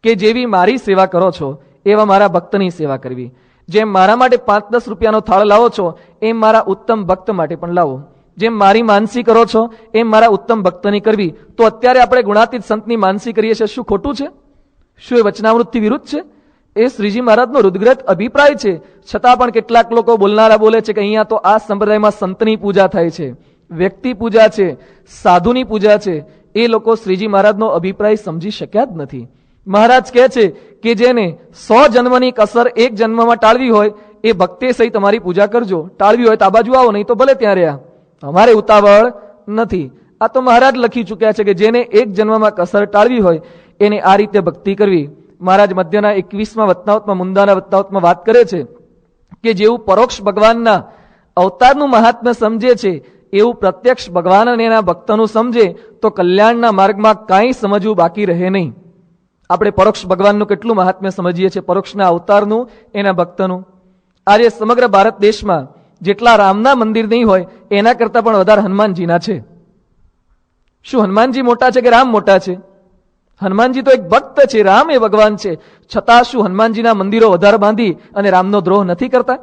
કે જેવી મારી સેવા કરો છો એવા મારા ભક્તની સેવા કરવી. જેમ મારા માટે 5-10 રૂપિયાનો થાળ લાવો છો એમ મારા ઉત્તમ ભક્ત માટે પણ લાવો. જેમ મારી માનસી કરો છો એમ મારા ઉત્તમ ભક્તની કરવી. તો અત્યારે આપણે ગુણાતીત સંતની માનસી કરીએ છીએ, શું ખોટું છે? શું એ વચનામૃતથી વિરુદ્ધ છે? એ શ્રીજી મહારાજનો રુદ્રગ્રંથ અભિપ્રાય છે. છતાં પણ કેટલાક લોકો બોલનારા બોલે છે કે અહીંયા તો આ સંપ્રદાયમાં સંતની પૂજા થાય છે, વ્યક્તિ પૂજા છે, સાધુની પૂજા છે. એ લોકો શ્રીજી મહારાજનો અભિપ્રાય સમજી શક્યા જ નથી. મહારાજ કહે છે કે જેને 100 જન્મની કસર એક જન્મમાં ટાળવી હોય એ ભક્તે સહિત તમારી પૂજા કરજો. ટાળવી હોય તો આ બાજુ આવો, નહીં તો ભલે ત્યાં રહ્યા, અમારે ઉતાવળ નથી. આ તો મહારાજ લખી ચૂક્યા છે કે જેને એક જન્મમાં કસર ટાળવી હોય એને આ રીતે ભક્તિ કરવી. મહારાજ મધ્યના 21માં વતનાવતમાં, મુંદાના વતનાવતમાં વાત કરે છે કે જેવું પરોક્ષ ભગવાનના અવતારનું મહાત્મ્ય સમજે છે એવું પ્રત્યક્ષ ભગવાન અને એના ભક્તનું સમજે તો કલ્યાણના માર્ગમાં કાંઈ સમજવું બાકી રહે નહીં. આપણે પરોક્ષ ભગવાનનું કેટલું મહાત્મ્ય સમજીએ છીએ, પરોક્ષના અવતારનું, એના ભક્તનું. આજે સમગ્ર ભારત દેશમાં જેટલા રામના મંદિર નહીં હોય એના કરતા પણ વધારે હનુમાનજીના છે. શું હનુમાનજી મોટા છે કે રામ મોટા છે? હનુમાનજી તો એક ભક્ત છે, રામ એ ભગવાન છે. છતાં શું હનુમાનજીના મંદિરો વધારે બાંધી અને રામનો દ્રોહ નથી કરતા?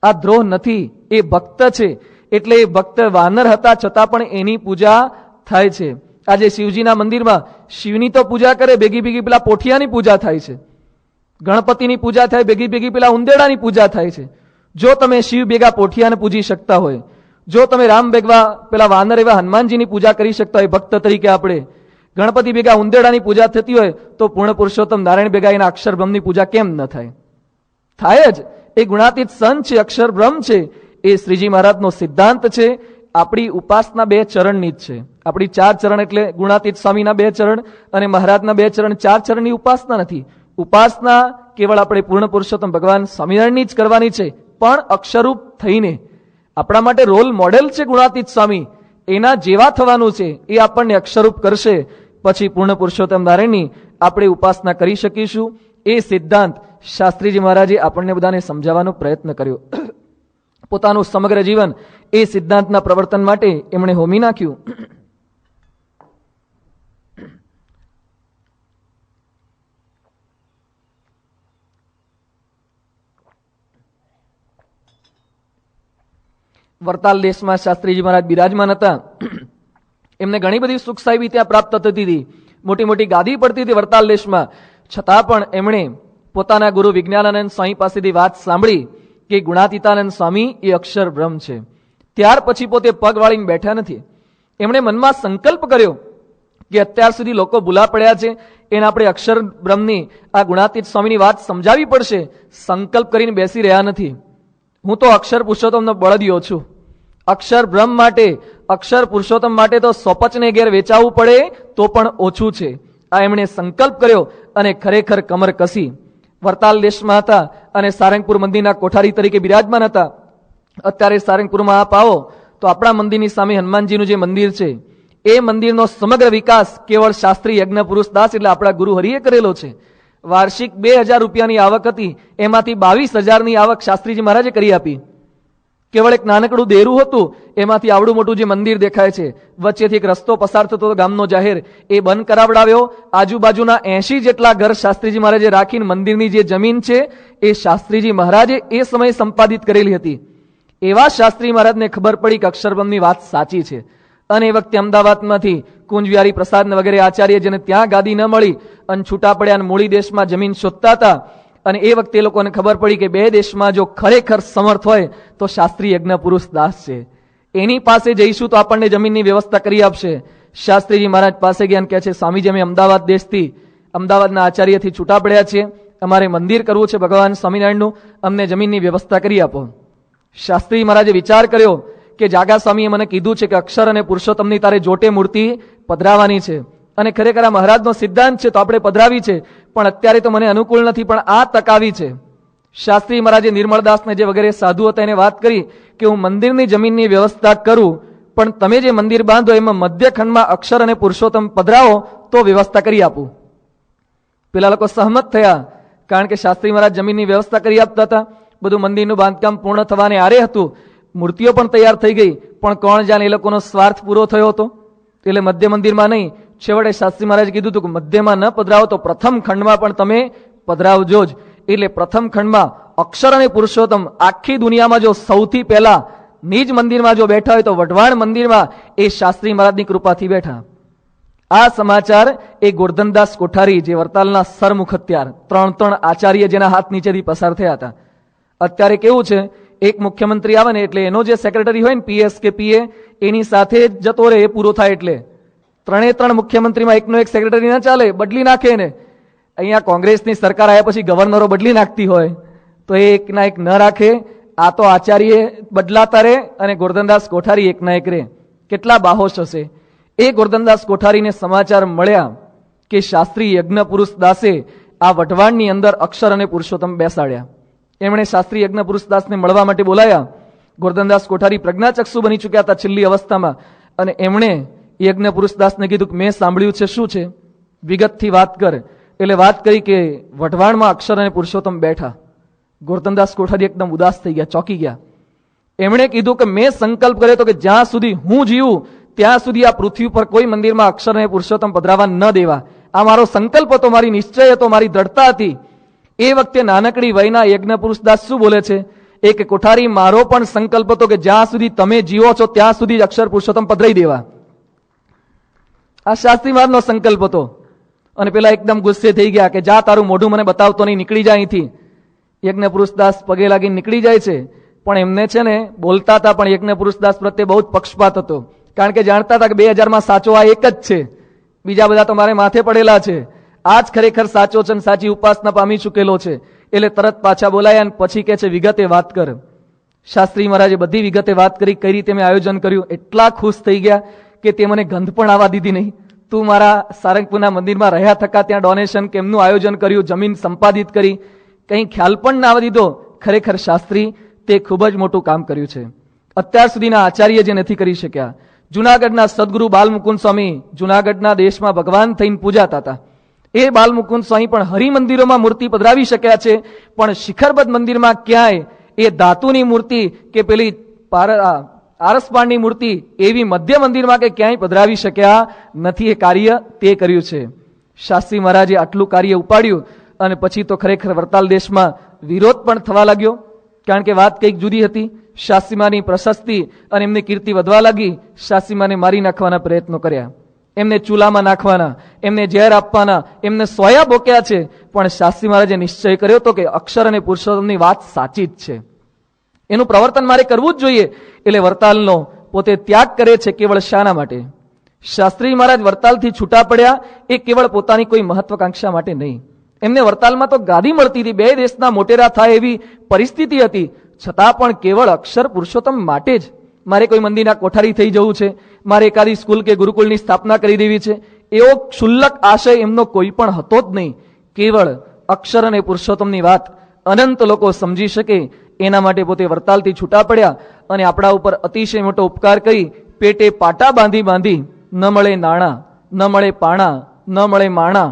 આ દ્રોહ નથી, એ ભક્ત છે. એટલે એ ભક્ત વાનર હતા છતાં પણ એની પૂજા થાય છે. આજે શિવજીના મંદિરમાં શિવની તો પૂજા કરે, ભેગી ભેગી પેલા પોઠિયાની પૂજા થાય છે. ગણપતિની પૂજા થાય, ભેગી ભેગી પેલા ઉંદેડાની પૂજા થાય છે. જો તમે શિવ ભેગા પોઠિયાને પૂજી શકતા હોય, જો તમે રામ ભેગવા પેલા વાનર એવા હનુમાનજીની પૂજા કરી શકતા હોય ભક્ત તરીકે, આપણે ગણપતિ ભેગા ઉંદેડાની પૂજા થતી હોય, તો પૂર્ણ પુરુષોત્તમ નારાયણ ભેગા એના અક્ષર બ્રહ્મની પૂજા કેમ ન થાય? થાય જ. એ ગુણાતીત સંત છે, અક્ષર બ્રહ્મ છે. એ શ્રીજી મહારાજનો સિદ્ધાંત છે. આપણી ઉપાસના 2 ચરણની જ છે. આપણી 4 ચરણ એટલે ગુણાતીત સ્વામીના 2 ચરણ અને મહારાજના 2 ચરણ, 4 ચરણની ઉપાસના નથી. ઉપાસના કેવળ આપણે પૂર્ણ પુરુષોત્તમ ભગવાન સ્વામિનારાયણની જ કરવાની છે, પણ અક્ષરરૂપ થઈને. આપણા માટે રોલ મોડેલ છે ગુણાતીત સ્વામી, એના જેવા થવાનું છે. એ આપણને અક્ષરરૂપ કરશે, પછી પૂર્ણ પુરુષોત્તમ નારાયણની આપણે ઉપાસના કરી શકીશું. એ સિદ્ધાંત શાસ્ત્રીજી મહારાજે આપણને બધાને સમજાવવાનો પ્રયત્ન કર્યો. પોતાનું સમગ્ર જીવન એ સિદ્ધાંતના પ્રવર્તન માટે એમણે હોમી નાખ્યું. વરતાલ દેશમાં શાસ્ત્રીજી મહારાજ બિરાજમાન હતા. એમને ઘણી બધી સુખ સાહેબી ત્યાં પ્રાપ્ત થતી હતી, મોટી મોટી ગાદી પડતી હતી વરતાલ દેશમાં. છતાં પણ એમણે પોતાના ગુરુ વિજ્ઞાનાનંદ સ્વામી પાસેથી વાત સાંભળી કે ગુણાતીતાનંદ સ્વામી એ અક્ષર બ્રહ્મ છે. ત્યાર પછી પોતે પગ વાળીને બેઠા નથી. એમણે મનમાં સંકલ્પ કર્યો કે અત્યાર સુધી લોકો ભૂલા પડ્યા છે, એને આપણે અક્ષર બ્રહ્મની આ ગુણાતીત સ્વામીની વાત સમજાવવી પડશે. સંકલ્પ કરીને બેસી રહ્યા નથી. હું તો અક્ષર પુરુષોત્તમનો બળદિયો છું. અક્ષર બ્રહ્મ માટે, અક્ષર પુરુષોત્તમ માટે તો સોપચને ઘેર વેચાવવું પડે તો પણ ઓછું છે. આ એમણે સંકલ્પ કર્યો અને ખરેખર કમર કસી. વરતાલ દેશમાં હતા અને સારંગપુર મંદિરના કોઠારી તરીકે બિરાજમાન હતા. અત્યારે સારંગપુરમાં આપ આવો તો આપણા મંદિરની સામે હનુમાનજીનું જે મંદિર છે, એ મંદિરનો સમગ્ર વિકાસ કેવળ શાસ્ત્રી યજ્ઞ પુરુષ દાસ એટલે આપણા ગુરુ હરિએ કરેલો છે. વાર્ષિક 2000 રૂપિયાની આવક હતી, એમાંથી 22,000ની આવક શાસ્ત્રીજી મહારાજે કરી આપી. કેવળ એક નાનકડું દેરું હતું, એમાંથી આવડું મોટું જે મંદિર દેખાય છે, વચ્ચેથી એક રસ્તો પસાર થતો હતો ગામનો જાહેર, એ બંધ કરાવડાવ્યો. આજુબાજુના 80 જેટલા ઘર શાસ્ત્રીજી મહારાજે રાખીને મંદિરની જે જમીન છે એ શાસ્ત્રીજી મહારાજે એ સમયે સંપાદિત કરેલી હતી. એવા શાસ્ત્રી મહારાજને ખબર પડી કે અક્ષરબ્રહ્મની વાત સાચી છે. અને એ વખતે અમદાવાદમાંથી કુંજવિહારી પ્રસાદ વગેરે આચાર્ય જેને ત્યાં ગાદી ન મળી અને છૂટા પડ્યા અને મૂળી દેશમાં જમીન શોધતા હતા. અને એ વખતે એ લોકોને ખબર પડી કે 2 દેશમાં જો ખરેખર સમર્થ હોય તો શાસ્ત્રી યજ્ઞ પુરુષ દાસ છે. એની પાસે જઈશું તો આપણને જમીનની વ્યવસ્થા કરી આપશે. શાસ્ત્રીજી મહારાજ પાસે ગયા કહે છે, સ્વામીજી અમે અમદાવાદ દેશથી, અમદાવાદના આચાર્યથી છૂટા પડ્યા છીએ, અમારે મંદિર કરવું છે ભગવાન સ્વામિનારાયણનું, અમને જમીનની વ્યવસ્થા કરી આપો. શાસ્ત્રી મહારાજે વિચાર કર્યો કે જાગા સ્વામીએ મને કીધું છે કે અક્ષર અને પુરુષોત્તમની તારે જોટે મૂર્તિ પધરાવવાની છે, અને ખરેખર આ મહારાજનો સિદ્ધાંત છે તો આપણે પધરાવી છે, પણ અત્યારે તો મને અનુકૂળ નથી, પણ આ તક આવી છે. શાસ્ત્રી મહારાજે નિર્મળદાસને જે વગેરે સાધુ હતા એને વાત કરી કે હું મંદિરની જમીનની વ્યવસ્થા કરું, પણ તમે જે મંદિર બાંધો એમાં મધ્યખંડમાં અક્ષર અને પુરુષોત્તમ પધરાવો તો વ્યવસ્થા કરી આપું. પેલા લોકો સહમત થયા, કારણ કે શાસ્ત્રી મહારાજ જમીનની વ્યવસ્થા કરી આપતા હતા. બધું મંદિરનું બાંધકામ પૂર્ણ થવાને આરે હતું, મૂર્તિઓ પણ તૈયાર થઈ ગઈ, પણ કોણ જાણે એ લોકોનો સ્વાર્થ પૂરો થયો હતો. એટલે મધ્ય મંદિરમાં નહીં, છેવટે શાસ્ત્રી મહારાજે કીધું હતું કે મધ્યમાં ન પધરાવો તો પ્રથમ ખંડમાં પણ તમે પધરાવજો જ. એટલે પ્રથમ ખંડમાં અક્ષર અને પુરુષોત્તમ આખી દુનિયામાં જો સૌથી પહેલા નિજ મંદિરમાં જો બેઠા હોય તો વઢવાણ મંદિરમાં એ શાસ્ત્રી મહારાજની કૃપાથી બેઠા. આ સમાચાર એ ગોરધનદાસ કોઠારી જે વરતાલના સરમુખ હત્યાર 3 આચાર્ય જેના હાથ નીચેથી પસાર થયા હતા. અત્યારે કેવું છે, એક મુખ્યમંત્રી આવે ને એટલે એનો જે સેક્રેટરી હોય ને પીએસ કે પીએ એની સાથે જ જતો રહે, એ પૂરો થાય. એટલે 3 મુખ્યમંત્રીમાં એકનો એક સેક્રેટરી ના ચાલે, બદલી નાખે ને. અહીંયા કોંગ્રેસની સરકાર આવ્યા પછી ગવર્નરો બદલી નાખતી હોય તો એ એકના એક ન રાખે. આ તો આચાર્ય બદલાતા રહે અને ગોરધનદાસ કોઠારી એકના એક રહે. કેટલા બાહોશ હશે. એ ગોરધનદાસ કોઠારીને સમાચાર મળ્યા કે શાસ્ત્રી યજ્ઞ પુરુષ દાસે આ વઢવાણની અંદર અક્ષર અને પુરુષોત્તમ બેસાડ્યા. એમણે શાસ્ત્રી યજ્ઞ પુરુષ દાસને મળવા માટે બોલાયા. ગોરધનદાસ કોઠારી પ્રજ્ઞાચક્ષુ બની ચૂક્યા હતા છેલ્લી અવસ્થામાં, અને એમણે યજ્ઞ પુરુષ દાસને કીધું કે મેં સાંભળ્યું છે, શું છે, વિગતથી વાત કર. એટલે વાત કરી કે વઢવાણમાં અક્ષર અને પુરુષોત્તમ બેઠા. ગોરધનદાસ કોઠારી એકદમ ઉદાસ થઈ ગયા, ચોંકી ગયા. એમણે કીધું કે મેં સંકલ્પ કર્યો હતો કે જ્યાં સુધી હું જીવું ત્યાં સુધી આ પૃથ્વી પર કોઈ મંદિરમાં અક્ષર અને પુરુષોત્તમ પધરાવા ન દેવા. આ મારો સંકલ્પ હતો, મારી નિશ્ચય હતો, મારી દ્રઢતા હતી. એ વખતે નાનકડી વયના યજ્ઞ પુરુષ દાસ શું બોલે છે, એક કોઠારી મારો પણ સંકલ્પ હતો કે જ્યાં સુધી તમે જીવો છો ત્યાં સુધી જ અક્ષર પુરુષોત્તમ પધરાઈ દેવા. આ શાસ્ત્રી મહારાજનો સંકલ્પ હતો. અને પેલા એકદમ ગુસ્સે થઈ ગયા કે જા તારું મોઢું મને બતાવતો નહીં, નીકળી જાય અહીંથી. યજ્ઞ પુરુષદાસ પગે લાગીને નીકળી જાય છે. પણ એમને છે ને બોલતા હતા, પણ યજ્ઞ પુરુષદાસ પ્રત્યે બહુ જ પક્ષપાત હતો. કારણ કે જાણતા હતા કે 2000માં સાચો આ એક જ છે, બીજા બધા તો મારે માથે પડેલા છે. આ જ ખરેખર સાચો છે અને સાચી ઉપાસના પામી ચૂકેલો છે. એટલે તરત પાછા બોલાયા અને પછી કે છે વિગતે વાત કર. શાસ્ત્રી મહારાજે બધી વિગતે વાત કરી, કઈ રીતે મેં આયોજન કર્યું. એટલા ખુશ થઈ ગયા કે તે મને ગંધ પણ આવવા દીધી નહીં. તું મારા સારંગપુરના મંદિરમાં રહ્યા થકા ત્યાં ડોનેશન કેમનું આયોજન કર્યું, જમીન સંપાદિત કરી, કંઈ ખ્યાલ પણ ના આવવા દીધો. ખરેખર શાસ્ત્રી તે ખૂબ જ મોટું કામ કર્યું છે. અત્યાર સુધીના આચાર્ય જે નથી કરી શક્યા. જુનાગઢના સદગુરુ બાલમુકુંદ સ્વામી જુનાગઢના દેશમાં ભગવાન થઈને પૂજાતા હતા. એ બાલમુકુંદ સ્વામી પણ હરિમંદિરોમાં મૂર્તિ પધરાવી શક્યા છે, પણ શિખરબદ્ધ મંદિરમાં ક્યાંય એ ધાતુની મૂર્તિ કે પેલી આરસપાળની મૂર્તિ એવી મધ્ય મંદિરમાં કે ક્યાંય પધરાવી શક્યા નથી. એ કાર્ય તે કર્યું છે. શાસ્ત્રી મહારાજે આટલું કાર્ય ઉપાડ્યું અને પછી તો ખરેખર વરતાલ દેશમાં વિરોધ પણ થવા લાગ્યો. કારણ કે વાત કંઈક જુદી હતી. શાસ્ત્રીમાની પ્રશસ્તિ અને એમની કીર્તિ વધવા લાગી. શાસ્ત્રીમાને મારી નાખવાના પ્રયત્નો કર્યા, એમને ચૂલામાં નાખવાના, એમને ઝેર આપવાના, એમને સોયા બોક્યા છે. પણ શાસ્ત્રી મહારાજે નિશ્ચય કર્યો હતો કે અક્ષર અને પુરુષોત્તમની વાત સાચી જ છે, એનું પ્રવર્તન મારે કરવું જ જોઈએ. એટલે વરતાલનો પોતે ત્યાગ કરે છે. કેવળ શાના માટે? શાસ્ત્રી મહારાજ વરતાલથી છૂટા પડ્યા એ કેવળ પોતાની કોઈ મહત્વાકાંક્ષા માટે નહીં. એમને વરતાલમાં તો ગાદી મળતી હતી, બે દેશના મોટેરા થાય એવી પરિસ્થિતિ હતી, છતાં પણ કેવળ અક્ષર પુરુષોત્તમ માટે જ મારે કોઈ મંદિરના કોઠારી થઈ જવું છે, મારે એકાદી સ્કૂલ કે ગુરુકુળની સ્થાપના કરી દેવી છે, એવો ક્ષુલ્લક આશય એમનો કોઈ પણ હતો જ નહીં. કેવળ અક્ષર અને પુરુષોત્તમની વાત અનંત લોકો સમજી શકે એના માટે પોતે વરતાલથી છૂટા પડ્યા અને આપણા ઉપર અતિશય મોટો ઉપકાર કરી પેટે પાટા બાંધી બાંધી ન મળે નાણાં, ન મળે પાણા, ન મળે માણા,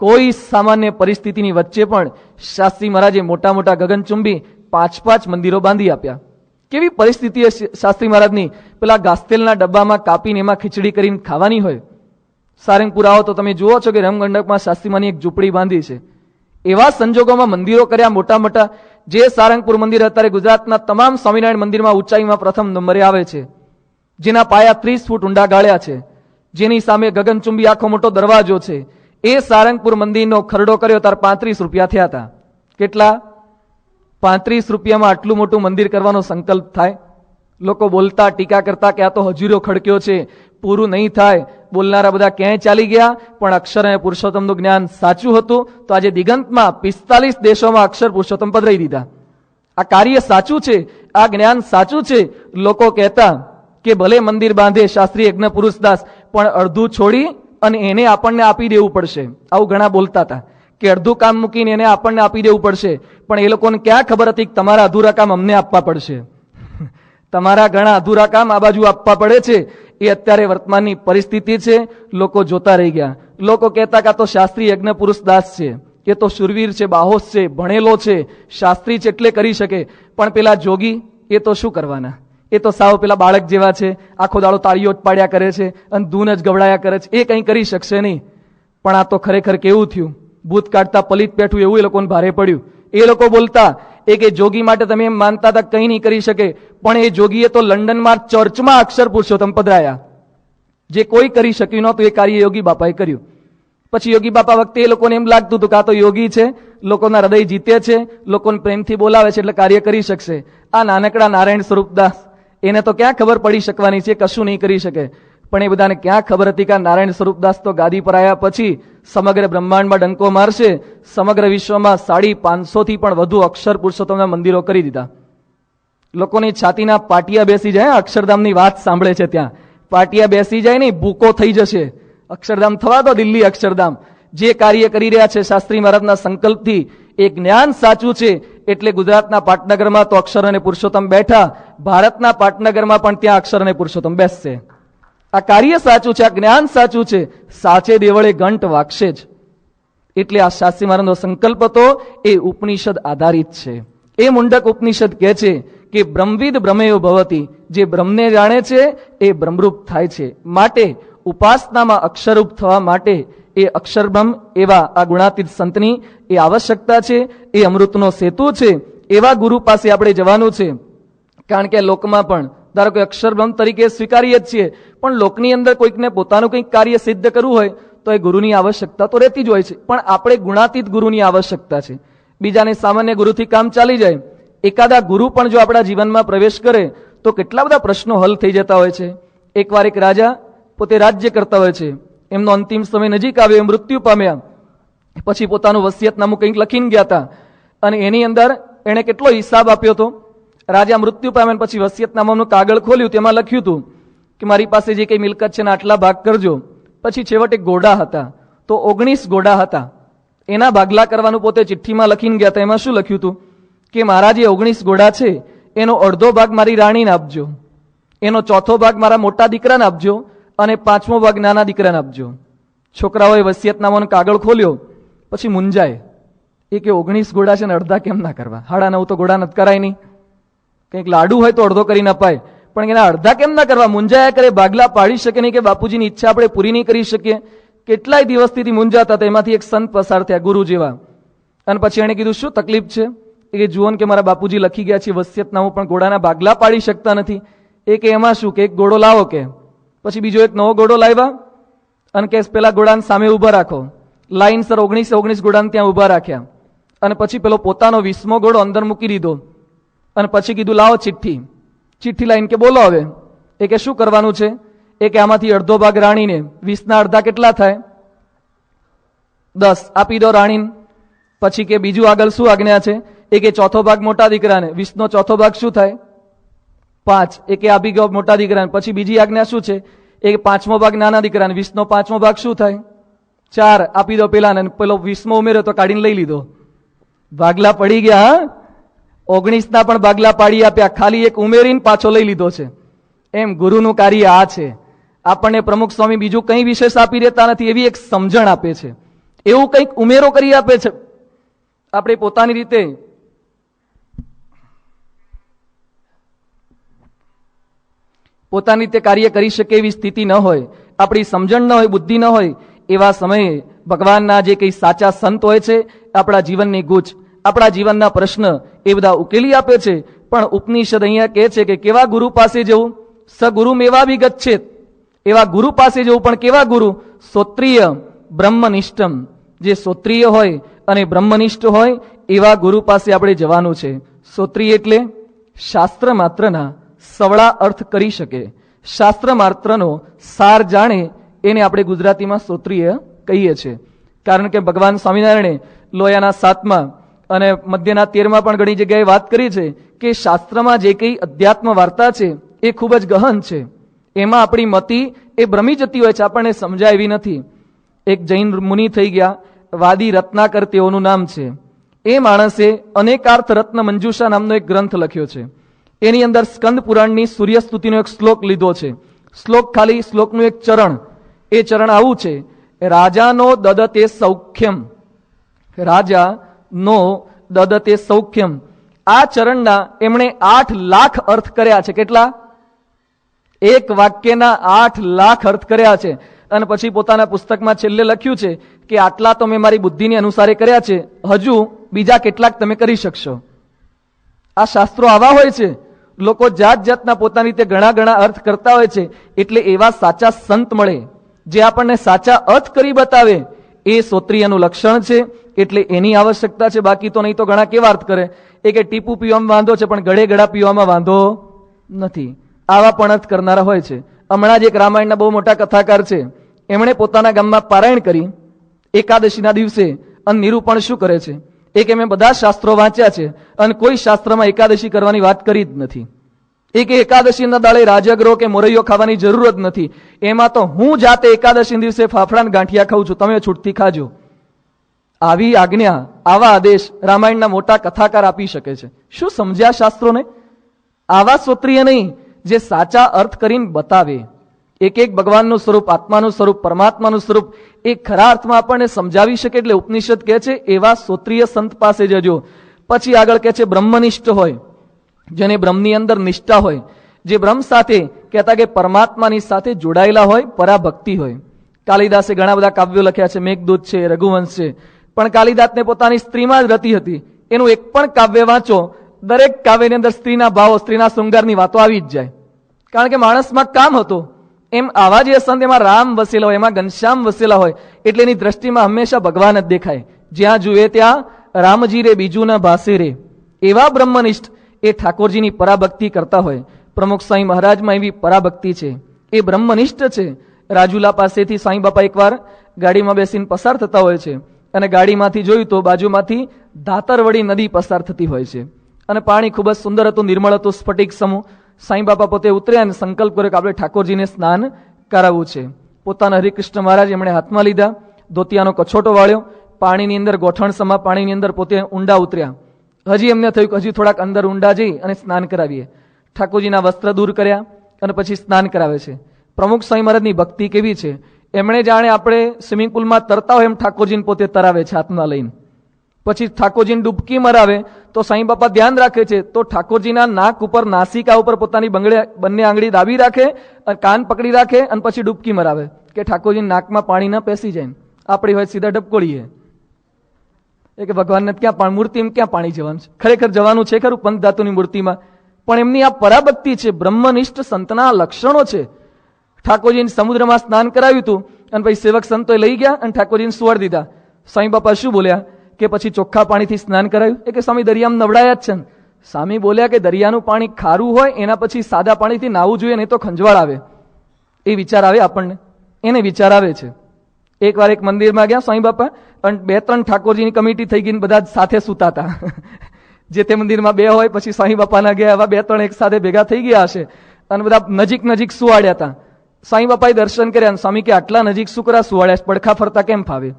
કોઈ સામાન્ય પરિસ્થિતિની વચ્ચે પણ શાસ્ત્રી મહારાજે મોટા મોટા ગગનચુંબી 5 મંદિરો બાંધી આપ્યા. કેવી પરિસ્થિતિ શાસ્ત્રી મહારાજની? પેલા ગાસ્તેલના ડબ્બામાં કાપીને એમાં ખીચડી કરીને ખાવાની હોય. સારંગપુર આવો તો તમે જુઓ છો કે રમગંડકમાં શાસ્ત્રીમાની એક ઝૂંપડી બાંધી છે. એવા સંજોગોમાં મંદિરો કર્યા મોટા મોટા. જે સારંગપુર મંદિર અત્યારે ગુજરાતના તમામ સ્વામિનારાયણ મંદિરમાં ઊંચાઈમાં પ્રથમ નંબરે આવે છે, જેના પાયા 30 ફૂટ ઊંડા ગાળ્યા છે, જેની સામે ગગનચુંબી આખો મોટો દરવાજો છે, એ સારંગપુર મંદિરનો ખરડો કર્યો ત્યારે 35 રૂપિયા થયા હતા. કેટલા? 35 રૂપિયામાં આટલું મોટું મંદિર કરવાનો સંકલ્પ થાય? લોકો બોલતા ટીકા કરતા કે આ તો હજુરો ખડક્યો છે, પૂરું નહીં થાય. બોલનારા બધા ક્યાંય ચાલી ગયા. પણ અક્ષર અને પુરુષોત્તમનું જ્ઞાન સાચું હતું તો આજે દિગંતમાં 45 દેશોમાં અક્ષર પુરુષોત્તમ પધરાઈ દીધા. આ કાર્ય સાચું છે, આ જ્ઞાન સાચું છે. લોકો કહેતા કે ભલે મંદિર બાંધે શાસ્ત્રી યજ્ઞ પુરુષદાસ, પણ અડધું છોડી અને એને આપણને આપી દેવું પડશે. આવું ઘણા બોલતા હતા કે અડધું કામ મૂકીને એને આપણને આપી દેવું પડશે. પણ એ લોકોને ક્યાં ખબર હતી કે તમારા અધૂરા કામ અમને આપવા પડશે. તમારા ઘણા અધૂરા કામ આ બાજુ આપવા પડે છે. એ અત્યારે વર્તમાનની પરિસ્થિતિ છે. લોકો જોતા રહી ગયા. લોકો કહેતા કે આ તો શાસ્ત્રી યજ્ઞ પુરુષદાસ છે, એ તો શુરવીર છે, બાહોશ છે, ભણેલો છે, શાસ્ત્રી છે એટલે કરી શકે. પણ પેલા જોગી એ તો શું કરવાના? એ તો સાવ પેલા બાળક જેવા છે, આખો દાડો તાળીઓ જ પાડ્યા કરે છે અને ધૂન જ ગવડાયા કરે છે, એ કંઈ કરી શકશે નહીં. પણ આ તો ખરેખર કેવું થયું? ભૂત કાઢતા પલિત પેઠું એવું એ લોકોને ભારે પડ્યું. એ લોકો બોલતા કે જોગી માટે તમે એમ માનતા હતા કંઈ નહીં કરી શકે, પણ એ જોગીએ તો લંડનમાં ચર્ચમાં અક્ષર પુરુષોત્તમ પધરાયા. જે કોઈ કરી શક્યું નહોતું એ કાર્ય યોગી બાપાએ કર્યું. પછી યોગી બાપા વખતે એ લોકોને એમ લાગતું હતું કે આ તો યોગી છે, લોકોના હૃદય જીતે છે, લોકોને પ્રેમથી બોલાવે છે એટલે કાર્ય કરી શકશે. આ નાનકડા નારાયણ સ્વરૂપદાસ, એને તો ક્યાં ખબર પડી શકવાની છે, કશું નહીં કરી શકે. પણ એ બધાને ક્યાં ખબર હતી કે નારાયણ સ્વરૂપદાસ તો ગાદી પર આવ્યા પછી સમગ્ર બ્રહ્માંડમાં ડંકો મારશે. સમગ્ર વિશ્વમાં 550 થી પણ વધુ અક્ષર પુરુષોત્તમના મંદિરો કરી દીધા. લોકોની છાતીના પાટિયા બેસી જાય. અક્ષરધામની વાત સાંભળે છે ત્યાં પાટિયા બેસી જાય નહીં, ભૂકો થઈ જશે. અક્ષરધામ થવા દો, દિલ્હી અક્ષરધામ. જે કાર્ય કરી રહ્યા છે શાસ્ત્રી મહારાજના સંકલ્પથી, એ જ્ઞાન સાચું છે. એટલે ગુજરાતના પાટનગરમાં તો અક્ષર અને પુરુષોત્તમ બેઠા, ભારતના પાટનગરમાં પણ ત્યાં અક્ષર અને પુરુષોત્તમ બેસશે. આ કાર્ય સાચું છે, આ જ્ઞાન સાચું છે. સાચે દેવળે ઘંટ વાગશે જ. એટલે આ શાસ્ત્રી મહારાજનો સંકલ્પ હતો એ ઉપનિષદ આધારિત છે. એ મુંડક ઉપનિષદ કહે છે કે બ્રહ્મવિદ બ્રહ્મેવ ભવતી, જે બ્રહ્મને જાણે છે એ બ્રહ્મરૂપ થાય છે. માટે ઉપાસનામાં અક્ષરરૂપ થવા માટે એ અક્ષરબ્રહ્મ એવા આ ગુણાતીત સંતની એ આવશ્યકતા છે. એ અમૃતનો સેતુ છે. એવા ગુરુ પાસે આપણે જવાનું છે. કારણ કે લોકમાં પણ ધારો કે અક્ષરબ્રહ્મ તરીકે સ્વીકારીએ જ છીએ, પણ લોકની અંદર કોઈકને પોતાનું કંઈક કાર્ય સિદ્ધ કરવું હોય તો એ ગુરુની આવશ્યકતા તો રહેતી જ હોય છે. પણ આપણે ગુણાતીત ગુરુની આવશ્યકતા છે. બીજાને સામાન્ય ગુરુથી કામ ચાલી જાય, એકાદા ગુરુ પણ જો આપણા જીવનમાં પ્રવેશ કરે તો કેટલા બધા પ્રશ્નો હલ થઈ જતા હોય છે. એકવાર એક રાજા પોતે રાજ્ય કરતા હોય છે, એમનો અંતિમ સમય નજીક આવ્યો, મૃત્યુ પામ્યા. પછી પોતાનું વસિયતનામું કંઈક લખીને ગયા હતા અને એની અંદર એણે કેટલો હિસાબ આપ્યો હતો. રાજા મૃત્યુ પામ્યા પછી વસિયતનામાનું કાગળ ખોલ્યું, તેમાં લખ્યું હતું કે મારી પાસે જે કંઈ મિલકત છે એના આટલા ભાગ કરજો. પછી છેવટે ઘોડા હતા તો 19 ઘોડા હતા, એના ભાગલા કરવાનું પોતે ચિઠ્ઠીમાં લખીને ગયા હતા. એમાં શું લખ્યું હતું કે મારા જે 19 ઘોડા છે એનો અડધો ભાગ મારી રાણીને આપજો, એનો ચોથો ભાગ મારા મોટા દીકરાને આપજો અને 5મો ભાગ નાના દીકરાને આપજો. છોકરાઓએ વસિયતનામાનો કાગળ ખોલ્યો પછી મુંજાય, એ કે 19 ઘોડા છે ને અડધા કેમ ના કરવા? 9.5 તો ઘોડા નથી કરાય નહીં. કંઈક લાડુ હોય તો અડધો કરી અપાય, પણ એના અડધા કેમ ના કરવા? મુંજાયા કરે, ભાગલા પાડી શકે નહીં કે બાપુજીની ઈચ્છા આપણે પૂરી નહીં કરી શકીએ. કેટલાય દિવસથી મૂંઝાતા હતા. એમાંથી એક સંત પસાર થયા ગુરુ જેવા, અને પછી એને કીધું શું તકલીફ છે? એ કે જુઓ કે મારા બાપુજી લખી ગયા છે વસિયતનામું, પણ ઘોડાના ભાગલા પાડી શકતા નથી. એ કે એમાં શું કે એક ઘોડો લાવો કે. પછી બીજો એક નવો ઘોડો લાવ્યા અને કે પેલા ઘોડાને સામે ઉભા રાખો. લાઈનસર 19 ઘોડાને ત્યાં ઉભા રાખ્યા અને પછી પેલો પોતાનો 20મો ઘોડો અંદર મૂકી દીધો અને પછી કીધું લાવો ચિઠ્ઠી લાઈન કે બોલો હવે. એ કે શું કરવાનું છે? એ કે આમાંથી અડધો ભાગ રાણીને, 20ના અડધા કેટલા થાય? 10 આપી દો રાણીને. પછી કે બીજું આગળ શું આજ્ઞા છે? એ કે ચોથો ભાગ મોટા દીકરાને, 20નો ચોથો ભાગ શું થાય? 5. એ કે આપી ગયો મોટા દીકરાને. પછી બીજી આજ્ઞા શું છે? એ 5મો ભાગ નાના દીકરાને, 20નો 5મો ભાગ શું થાય? 4. આપી દો પેલાને. પેલો 20મો ઉમેર્યો તો કાઢીને લઈ લીધો. ભાગલા પડી ગયા. 19ના પણ ભાગલા પાડી આપ્યા, ખાલી એક ઉમેરીને પાછો લઈ લીધો છે. એમ ગુરુનું કાર્ય આ છે. આપણને પ્રમુખ સ્વામી બીજું કંઈ વિશેષ આપી દેતા નથી, એવી એક સમજણ આપે છે, એવું કંઈક ઉમેરો કરી આપે છે. આપણે પોતાની રીતે કાર્ય કરી શકે એવી સ્થિતિ ન હોય, આપણી સમજણ ન હોય, બુદ્ધિ ન હોય, એવા સમયે ભગવાનના જે કંઈ સાચા સંત હોય છે, આપણા જીવનની ગૂંચ, આપણા જીવનના પ્રશ્ન એ બધા ઉકેલી આપે છે. પણ ઉપનિષદ અહીંયા કહે છે કે કેવા ગુરુ પાસે જવું? સગુરુ મેવા વિગચ્છેત. એવા ગુરુ પાસે જવું, પણ કેવા ગુરુ? શ્રોત્રિય બ્રહ્મનિષ્ઠમ. જે શ્રોત્રિય હોય અને બ્રહ્મનિષ્ઠ હોય એવા ગુરુ પાસે આપણે જવાનું છે. શ્રોત્રિય એટલે શાસ્ત્ર માત્રના સવળા અર્થ કરી શકે, શાસ્ત્ર માત્રનો સાર જાણે, એને આપણે ગુજરાતીમાં શ્રોત્રિય કહીએ છીએ. કારણ કે ભગવાન સ્વામિનારાયણે લોયાના 7મા અને મધ્યના 13માં પણ ઘણી જગ્યાએ વાત કરી છે કે શાસ્ત્રમાં જે કંઈ અધ્યાત્મ વાર્તા છે એ ખૂબ જ ગહન છે. એમાં આપણી મતિ એ ભ્રમી જતી હોય છે, આપણને સમજાય એવી નથી. એક જૈન મુનિ થઈ ગયા, વાદી રત્નાકર તેઓનું નામ છે. એ માણસે અનેકાર્થ રત્ન મંજુષા નામનો એક ગ્રંથ લખ્યો છે. એની અંદર સ્કંદ પુરાણની સૂર્યસ્તુતિનો એક શ્લોક લીધો છે. શ્લોક ખાલી શ્લોકનું એક ચરણ, એ ચરણ આવું છે: રાજાનો દદતે સૌખ્યમ, રાજાનો દદતે સૌખ્યમ. આ ચરણના એમણે 8 લાખ અર્થ કર્યા છે. કેટલા? એક વાક્યના 8 લાખ અર્થ કર્યા છે. અને પછી પોતાના પુસ્તકમાં છેલ્લે લખ્યું છે કે આટલા તો મેં મારી બુદ્ધિની અનુસારે કર્યા છે, હજુ બીજા કેટલાક તમે કરી શકશો. આ શાસ્ત્રો આવા હોય છે. લોકો જાત જાતના પોતાની રીતે ઘણા અર્થ કરતા હોય છે. એટલે એવા સાચા સંત મળે જે આપણને સાચા અર્થ કરી બતાવે, એ શ્રોત્રિયનું લક્ષણ છે. એટલે એની આવશ્યકતા છે. બાકી તો નહીં તો ઘણા કેવા અર્થ કરે, એ કે ટીપુ પીવામાં વાંધો છે પણ ગળે ગળા પીવામાં વાંધો નથી. આવા પણ અર્થ કરનારા હોય છે. હમણાં જ એક રામાયણના બહુ મોટા કથાકાર છે, એમણે પોતાના ગામમાં પારાયણ કરી એકાદશીના દિવસે, અને નિરૂપણ શું કરે છે, એ કે મેં બધા શાસ્ત્રો વાંચ્યા છે અને કોઈ શાસ્ત્રમાં એકાદશી કરવાની વાત કરી જ નથી. એ કે એકાદશીના દાડે રાજગરો કે મોરૈયો ખાવાની જરૂર જ નથી. એમાં તો હું જાતે એકાદશી દિવસે ફાફડા ગાંઠિયા ખાઉં છું, તમે છૂટથી ખાજો. આવી આજ્ઞા, આવા આદેશ રામાયણના મોટા કથાકાર આપી શકે છે. શું સમજ્યા શાસ્ત્રોને? આવા શ્રોત્રિય નહીં, જે સાચા અર્થ કરીને બતાવે. એક એક ભગવાનનું સ્વરૂપ, આત્માનું સ્વરૂપ, પરમાત્માનું સ્વરૂપ એ ખરા અર્થમાં આપણને સમજાવી શકે. એટલે ઉપનિષદ કહે છે એવા શ્રોત્રિય સંત પાસે જજો. પછી આગળ કહે છે બ્રહ્મનિષ્ઠ હોય, જેને બ્રહ્મની અંદર નિષ્ઠા હોય, જે બ્રહ્મ સાથે કહેતા કે પરમાત્માની સાથે જોડાયેલા હોય, પરાભક્તિ હોય. કાલિદાસે ઘણા બધા કાવ્યો લખ્યા છે, મેઘદૂત છે, રઘુવંશ છે. પણ કાલિદાસને પોતાની સ્ત્રીમાં જ રતિ હતી, એનું એક પણ કાવ્ય વાંચો, દરેક કાવ્યની અંદર સ્ત્રીના ભાવો, સ્ત્રીના શૃંગારની વાતો આવી જ જાય. કારણ કે માણસમાં કામ હતું. એમ આવા જે સંત એમાં રામ વસેલા હોય, એમાં ઘનશ્યામ વસેલા હોય, એટલે એની દ્રષ્ટિમાં હંમેશા ભગવાન જ દેખાય. જ્યાં જુએ ત્યાં રામજી રે, બીજું ના ભાસે રે. એવા બ્રહ્મનિષ્ઠ એ ઠાકોરજીની પરાભક્તિ કરતા હોય. પ્રમુખ સાંઈ મહારાજમાં એવી પરાભક્તિ છે, એ બ્રહ્મનિષ્ઠ છે. રાજુલા પાસેથી સાંઈ બાપા એકવાર ગાડીમાં બેસીને પસાર થતા હોય છે, અને ગાડીમાંથી જોયું તો બાજુમાંથી ધાતરવડી નદી પસાર થતી હોય છે, અને પાણી ખૂબ જ સુંદર હતું, નિર્મળ હતું, સ્ફટિક સમૂહ. સાંઈ બાપા પોતે ઉતર્યા અને સંકલ્પ કર્યો કે આપણે ઠાકોરજીને સ્નાન કરાવવું છે. પોતાના હરિકૃષ્ણ મહારાજ એમણે હાથમાં લીધા, ધોતિયાનો કછોટો વાળ્યો, પાણીની અંદર ગોઠણ સમા પાણીની અંદર પોતે ઊંડા ઉતર્યા. હજી એમને થયું કે હજી થોડાક અંદર ઊંડા જઈ અને સ્નાન કરાવીએ. ઠાકોરજીના વસ્ત્ર દૂર કર્યા અને પછી સ્નાન કરાવે છે. પ્રમુખ સ્વામી મહારાજની ભક્તિ કેવી છે, એમણે જાણે આપણે સ્વિમિંગ પુલમાં તરતા હોય એમ ઠાકોરજીને પોતે તરાવે છે હાથમાં લઈને. પછી ઠાકોરજીને ડૂબકી મરાવે તો સાંઈ બાપા ધ્યાન રાખે છે, તો ઠાકોરજીના નાક ઉપર, નાસિકા ઉપર પોતાની બંને આંગળી દાબી રાખે અને કાન પકડી રાખે અને પછી ડૂબકી મરાવે કે ઠાકોરજીના નાકમાં પાણી ના પેસી જાય. આપણી હોય સીધા ડબકોળીએ એ કે ભગવાનને ક્યાં મૂર્તિમાં ક્યાં પાણી જવાનું છે, ખરેખર જવાનું છે ખરું પંચ ધાતુની મૂર્તિમાં. પણ એમની આ પરાભક્તિ છે, બ્રહ્મનિષ્ઠ સંતના લક્ષણો છે. ઠાકોરજીને સમુદ્રમાં સ્નાન કરાવ્યું હતું અને પછી સેવક સંતોએ લઈ ગયા અને ઠાકોરજીને સુવાડી દીધા. સાંઈ બાપા શું બોલ્યા કે પછી ચોખ્ખા પાણીથી સ્નાન કરાવ્યું? એ કે સ્વામી દરિયામાં નવડાયા જ છે. સ્વામી બોલ્યા કે દરિયાનું પાણી ખારું હોય એના પછી સાદા પાણીથી નાવું જોઈએ, નહીં તો ખંજવાળ આવે. એ વિચાર આવે આપણને, એને વિચાર આવે છે. એકવાર એક મંદિરમાં ગયા સાંઈ બાપા, અને 2-3 ઠાકોરજીની કમિટી થઈ ગઈ, બધા સાથે સૂતા હતા. જે તે મંદિરમાં 2 હોય, પછી સાંઈ બાપાના ગયા એવા 2-3 એક સાથે ભેગા થઈ ગયા હશે અને બધા નજીક નજીક સુવાડ્યા હતા. સાંઈ બાપાએ દર્શન કર્યા અને સ્વામી કે આટલા નજીક શું કરવા સુવાડ્યા? પડખા ફરતા કેમ ફાવે?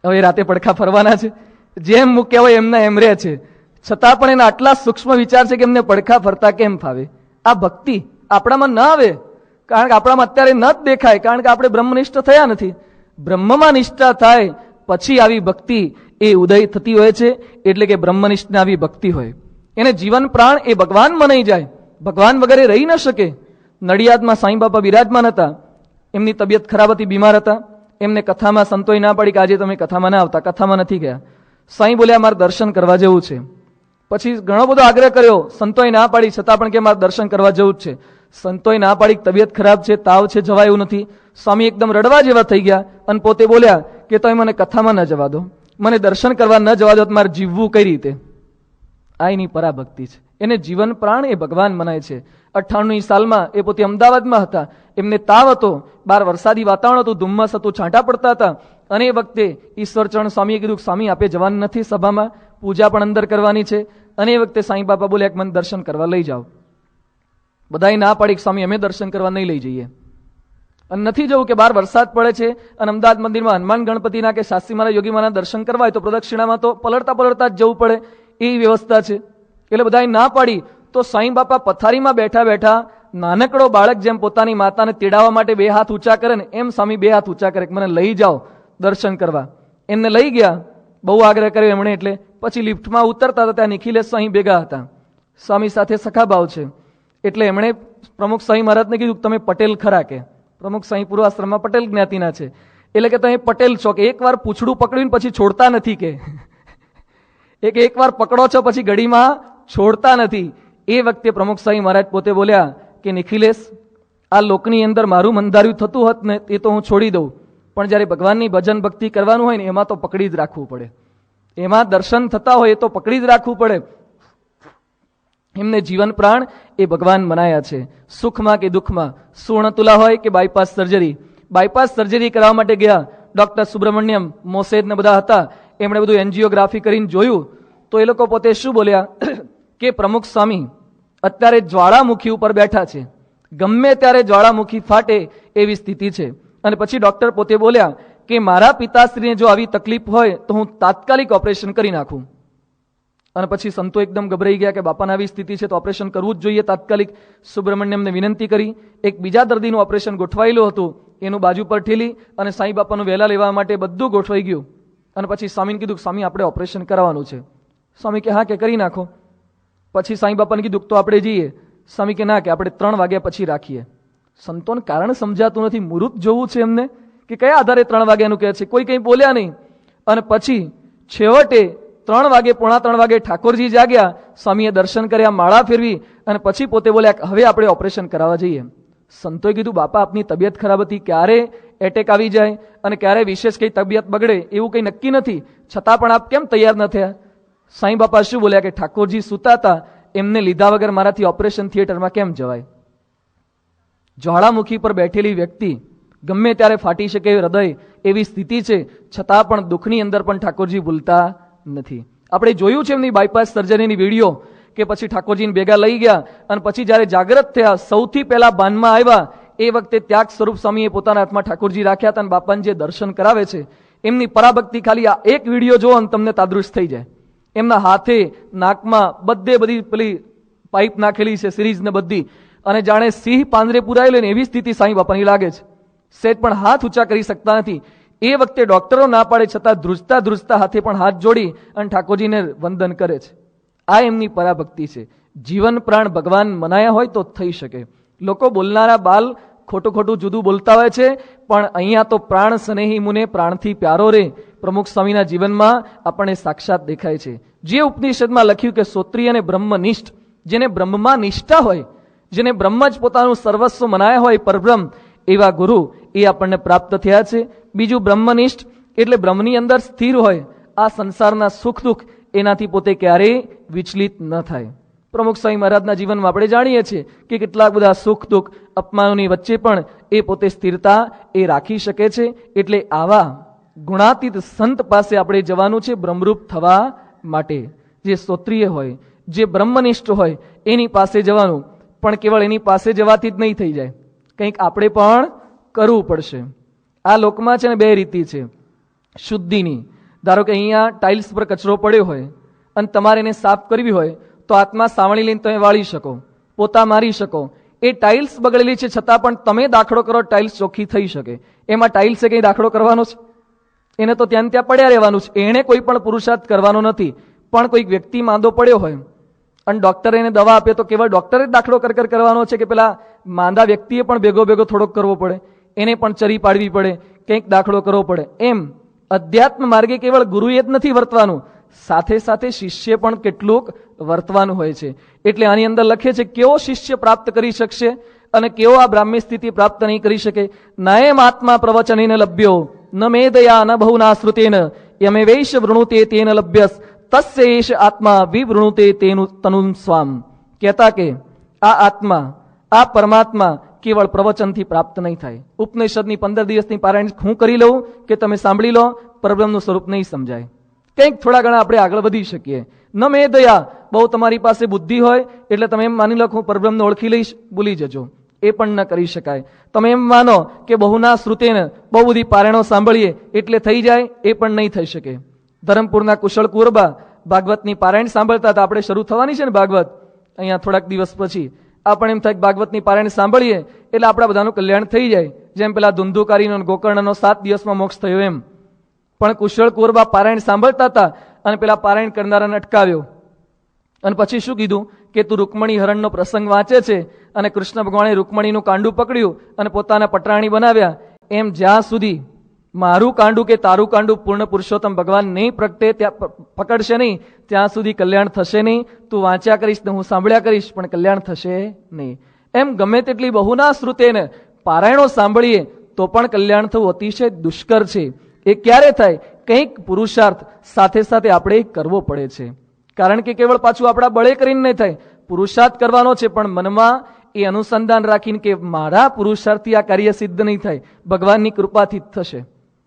હવે રાતે પડખા ફરવાના છે? જેમ મૂક્યા હોય એમના એમ રહે છે, છતાં પણ એના આટલા સૂક્ષ્મ વિચાર છે કે એમને પડખા ફરતા કેમ ફાવે? આ ભક્તિ આપણામાં ન આવે, કારણ કે આપણામાં અત્યારે ન જ દેખાય, કારણ કે આપણે બ્રહ્મનિષ્ઠ થયા નથી. બ્રહ્મમાં નિષ્ઠા થાય પછી આવી ભક્તિ એ ઉદય થતી હોય છે. એટલે કે બ્રહ્મનિષ્ઠને આવી ભક્તિ હોય, એને જીવન પ્રાણ એ ભગવાન મનાઈ જાય, ભગવાન વગેરે રહી ન શકે. નડિયાદમાં સાંઈ બાપા બિરાજમાન હતા, એમની તબિયત ખરાબ હતી, બીમાર હતા. એમને કથામાં સંતોય ના પાડી કે આજે તમે કથામાં ના આવતા. કથામાં નથી ગયા. સાંઈ બોલ્યા મારે દર્શન કરવા જવું છે. પછી ઘણો બધો આગ્રહ કર્યો, સંતોય ના પાડી, છતાં પણ કે મારે દર્શન કરવા જવું જ છે. સંતોય ના પાડી, તબિયત ખરાબ છે, તાવ છે, જવા એવું નથી. સ્વામી એકદમ રડવા જેવા થઈ ગયા અને પોતે બોલ્યા કે તમે મને કથામાં ન જવા દો, મને દર્શન કરવા ન જવા દો, મારે જીવવું કઈ રીતે? આ એની પરાભક્તિ છે. એને જીવન પ્રાણ એ ભગવાન મનાય છે. 98ની સાલમાં એ પોતે અમદાવાદમાં હતા, એમને તાવ હતો, બહાર વરસાદી વાતાવરણ હતું, ધુમ્મસ હતું, છાંટા પડતા હતા. અને એ વખતે ઈશ્વરચરણ સ્વામીએ કીધું સ્વામી આપે જવાનું નથી સભામાં, પૂજા પણ અંદર કરવાની છે. અને એ વખતે સાંઈ બાપા બોલ્યા કે મને દર્શન કરવા લઈ જાઓ. બધાએ ના પાડી સ્વામી અમે દર્શન કરવા નહીં લઈ જઈએ, અને નથી જવું કે બહાર વરસાદ પડે છે અને અમદાવાદ મંદિરમાં હનુમાન ગણપતિના કે શાસ્ત્રી મહારાજ યોગી મહારાજ દર્શન કરવા હોય તો પ્રદક્ષિણામાં તો પલળતા પલળતા જ જવું પડે, એવી વ્યવસ્થા છે. એટલે બધાએ ના પાડી. તો સાંઈ બાપા પથારીમાં બેઠા બેઠા નાનકડો બાળક જેમ પોતાની માતાને તેડાવવા માટે 2 હાથ ઊંચા કરે ને, એમ સ્વામી 2 હાથ ઊંચા કરે કે મને લઈ જાઓ દર્શન કરવા. એમને લઈ ગયા, બહુ આગ્રહ કર્યો એમણે. એટલે પછી લિફ્ટમાં ઉતરતા હતા ત્યાં નિખિલેશ સ્વામી ભેગા હતા, સ્વામી સાથે સખાભાવ છે. એટલે એમણે પ્રમુખ સ્વામી મહારાજને કીધું તમે પટેલ ખરા? કે પ્રમુખ સ્વામી પૂર્વાશ્રમમાં પટેલ જ્ઞાતિના છે, એટલે કે તમે પટેલ છો કે એકવાર પૂછડું પકડીને પછી છોડતા નથી, કે એકવાર પકડો છો પછી ઘડીમાં છોડતા નથી. એ વખતે પ્રમુખ સ્વામી મહારાજ પોતે બોલ્યા કે નિખિલેશ, આ લોકની અંદર મારું મંધાર્યું થતું હોત ને એ તો હું છોડી દઉં, પણ જ્યારે ભગવાનની ભજન ભક્તિ કરવાનું હોય ને એમાં તો પકડી જ રાખવું પડે, એમાં દર્શન થતા હોય એ તો પકડી જ રાખવું પડે. એમને જીવન પ્રાણ એ ભગવાન મનાયા છે. સુખમાં કે દુઃખમાં, સુર્ણતુલા હોય કે બાયપાસ સર્જરી. બાયપાસ સર્જરી કરવા માટે ગયા, ડોક્ટર સુબ્રમણ્યમ મોસેદ ને બધા હતા, એમણે બધું એન્જિયોગ્રાફી કરીને જોયું તો એ લોકો પોતે શું બોલ્યા કે પ્રમુખ સ્વામી અત્યારે જ્વાળામુખી ઉપર બેઠા છે, ગમે ત્યારે જ્વાળામુખી ફાટે એવી સ્થિતિ છે. અને પછી ડોક્ટર પોતે બોલ્યા કે મારા પિતાશ્રીને જો આવી તકલીફ હોય તો હું તાત્કાલિક ઓપરેશન કરી નાખું. અને પછી સંતો એકદમ ગભરાઈ ગયા કે બાપાને આવી સ્થિતિ છે તો ઓપરેશન કરવું જ જોઈએ તાત્કાલિક. સુબ્રમણ્યમને વિનંતી કરી. એક બીજા દર્દીનું ઓપરેશન ગોઠવાયેલું હતું, એનું બાજુ પર ઠેલી અને સાંઈ બાપાનું વહેલા લેવા માટે બધું ગોઠવાઈ ગયું. અને પછી સ્વામીને કીધું સ્વામી આપણે ઓપરેશન કરાવવાનું છે. સ્વામી કે હા કે કરી નાખો. પછી સાંઈ બાપાને કીધું તો આપણે જઈએ. સ્વામી કે ના, કે આપણે 3 વાગ્યા પછી રાખીએ. સંતોને કારણ સમજાતું નથી, મુહૂર્ત જોવું છે એમને કે કયા આધારે 3 વાગ્યાનું કહે છે. કોઈ કંઈ બોલ્યા નહીં. અને પછી છેવટે 3 વાગે, પોણા 3 વાગે ઠાકોરજી જાગ્યા, સ્વામીએ દર્શન કર્યા, માળા ફેરવી અને પછી પોતે બોલ્યા હવે આપણે ઓપરેશન કરાવવા જઈએ. સંતોએ કીધું બાપા આપની તબિયત ખરાબ હતી, ક્યારે એટેક આવી જાય અને ક્યારે વિશેષ કઈ તબિયત બગડે એવું કઈ નક્કી નથી, છતાં પણ આપ કેમ તૈયાર ન થયા? સાંઈ બાપા શું બોલ્યા કે ઠાકોરજી સૂતા હતા, એમને લીધા વગર મારાથી ઓપરેશન થિયેટરમાં કેમ જવાય? જ્વાળામુખી પર બેઠેલી વ્યક્તિ ગમે ત્યારે ફાટી શકે હૃદય એવી સ્થિતિ છે, છતાં પણ દુઃખની અંદર પણ ઠાકોરજી ભૂલતા નથી. આપણે જોયું છે એમની બાયપાસ સર્જરીની વિડીયો કે પછી ઠાકોરજીને ભેગા લઈ ગયા અને પછી જ્યારે જાગ્રત થયા, સૌથી પહેલા ભાનમાં આવ્યા એ વખતે ત્યાગ સ્વરૂપ સ્વામીએ પોતાના હાથમાં ઠાકોરજી રાખ્યા હતા અને બાપાને જે દર્શન કરાવે છે એમની પરાભક્તિ ખાલી આ એક વિડીયો જો અને તમને તાદૃશ થઈ જાય. એમના હાથે, નાકમાં, બધે બધી પેલી પાઇપ નાખેલી છે સિરીઝ ને બધી, અને જાણે સિંહ પાંજરે પુરાયેલો ને એવી સ્થિતિ સાંઈ બાપાની લાગે છે. સહેજ પણ હાથ ઊંચા કરી શકતા નથી. એ વખતે ડોક્ટરો ના પાડે છતાં ધ્રુજતા ધ્રુજતા હાથે પણ હાથ જોડી અને ઠાકોરજીને વંદન કરે છે. આ એમની પરાભક્તિ છે. જીવન પ્રાણ ભગવાન મનાયા હોય તો થઈ શકે. લોકો બોલનારા બાલ ખોટું ખોટું જુદું બોલતા હોય છે, પણ અહીંયા તો પ્રાણ સ્નેહી મુને પ્રાણથી પ્યારો રે પ્રમુખ સ્વામીના જીવનમાં આપણને સાક્ષાત દેખાય છે. જે ઉપનિષદમાં લખ્યું કે શ્રોત્રિય અને બ્રહ્મનિષ્ઠ, જેને બ્રહ્મમાં નિષ્ઠા હોય, જેને બ્રહ્મ જ પોતાનું સર્વસ્વ મનાયા હોય, પરબ્રહ્મ, એવા ગુરુ એ આપણને પ્રાપ્ત થયા છે. બીજું બ્રહ્મનિષ્ઠ એટલે બ્રહ્મની અંદર સ્થિર હોય, આ સંસારના સુખ દુઃખ એનાથી પોતે ક્યારેય વિચલિત ન થાય. પ્રમુખ સ્વામી મહારાજના જીવનમાં આપણે જાણીએ છીએ કે કેટલાક બધા સુખ દુઃખ અપમાનોની વચ્ચે પણ એ પોતે સ્થિરતા એ રાખી શકે છે. એટલે આવા ગુણાતીત સંત પાસે આપણે જવાનું છે બ્રહ્મરૂપ થવા માટે. જે સ્તોત્રીય હોય, જે બ્રહ્મનિષ્ઠ હોય એની પાસે જવાનું. પણ કેવળ એની પાસે જવાથી જ નહીં થઈ જાય, કંઈક આપણે પણ કરવું પડશે. આ લોકમાં છે ને 2 રીતિ છે શુદ્ધિની. ધારો કે અહીંયા ટાઇલ્સ પર કચરો પડ્યો હોય અને તમારે એને સાફ કરવી હોય તો હાથમાં સાવણી લઈને તમે વાળી શકો, પોતા મારી શકો. એ ટાઇલ્સ બગડેલી છે છતાં પણ તમે દાખલો કરો, ટાઇલ્સ ચોખ્ખી થઈ શકે. એમાં ટાઇલ્સે કંઈ દાખલો કરવાનો છે? એને તો ત્યાં ત્યાં પડ્યા રહેવાનું છે. એણે કોઈ પણ પુરુષાર્થ કરવાનો નથી. પણ કોઈક વ્યક્તિ માંદો પડ્યો હોય અને ડોક્ટરે એને દવા આપે તો કેવળ ડોક્ટરે જ દાખલો કરવાનો છે કે પેલા માંદા વ્યક્તિએ પણ ભેગો થોડોક કરવો પડે, એને પણ ચરી પાડવી પડે, કંઈક દાખલો કરવો પડે. એમ અધ્યાત્મ માર્ગે કેવળ ગુરુએ જ નથી વર્તવાનું, સાથે સાથે શિષ્ય પણ કેટલુંક વર્તવાનું હોય છે. એટલે આની અંદર લખે છે કેવો શિષ્ય પ્રાપ્ત કરી શકશે અને કેવો આ બ્રાહ્મી સ્થિતિ પ્રાપ્ત નહીં કરી શકે. નયમ આત્મા પ્રવચનેન લભ્યો ન મેદયા ન બહુના શ્રુતેન યમે વૈશ વૃણુતે તેન લભ્યસ તસ્ય એષ આત્મા વિવૃણુતે તેનું તનું સ્વામ. કહેતા કે આ આત્મા, આ પરમાત્મા કેવળ પ્રવચનથી પ્રાપ્ત નહીં થાય. ઉપનિષદની 15 દિવસની પારાયણ હું કરી લઉં કે તમે સાંભળી લો, પરબ્રહ્મનું સ્વરૂપ નહીં સમજાય. કંઈક થોડા ઘણા આપણે આગળ વધી શકીએ. ન મેદયા, બહુ તમારી પાસે બુદ્ધિ હોય એટલે તમે એમ માની લો હું પરબ્રહ્મને ઓળખી લઈશ, ભૂલી જજો. એ પણ ન કરી શકાય. તમે એમ માનો કે બહુના શ્રુતેન, બહુ બધી પારાયણો સાંભળીએ એટલે થઈ જાય, એ પણ નહીં થઈ શકે. ધરમપુરના કુશળ કુરબા ભાગવતની પારાયણ સાંભળતા હતા. આપણે શરૂ થવાની છે ને ભાગવત અહીંયા થોડાક દિવસ પછી. આપણે એમ થાય ભાગવતની પારાયણ સાંભળીએ એટલે આપણા બધાનું કલ્યાણ થઈ જાય. જેમ પેલા ધુંધુકારીનો ગોકર્ણનો 7 દિવસમાં મોક્ષ થયો એમ. પણ કુશળ કુરબા પારાયણ સાંભળતા હતા અને પેલા પારાયણ કરનારાને અટકાવ્યો અને પછી શું કીધું કે તું રૂકમણી હરણનો પ્રસંગ વાંચે છે અને કૃષ્ણ ભગવાને રૂકમણીનું કાંડું પકડ્યું અને પોતાના પટરાણી બનાવ્યા. એમ જ્યાં સુધી મારું કાંડું કે તારું કાંડું પૂર્ણ પુરુષોત્તમ ભગવાન નહીં પ્રગટે, ત્યાં પકડશે નહીં, ત્યાં સુધી કલ્યાણ થશે નહીં. તું વાંચ્યા કરીશ ને હું સાંભળ્યા કરીશ પણ કલ્યાણ થશે નહીં. એમ ગમે તેટલી બહુના શ્રુતેને પારાયણો સાંભળીએ તો પણ કલ્યાણ થવું અતિશય દુષ્કર છે. એ ક્યારે થાય? કંઈક પુરુષાર્થ સાથે સાથે આપણે કરવો પડે છે. કારણ કે કેવળ પાછું આપણા બળે કરીને નહીં થાય, પુરુષાર્થ કરવાનો છે પણ મનમાં એ અનુસંધાન રાખીને કે મારા પુરુષાર્થથી આ કાર્ય સિદ્ધ નહીં થાય, ભગવાનની કૃપાથી જ થશે.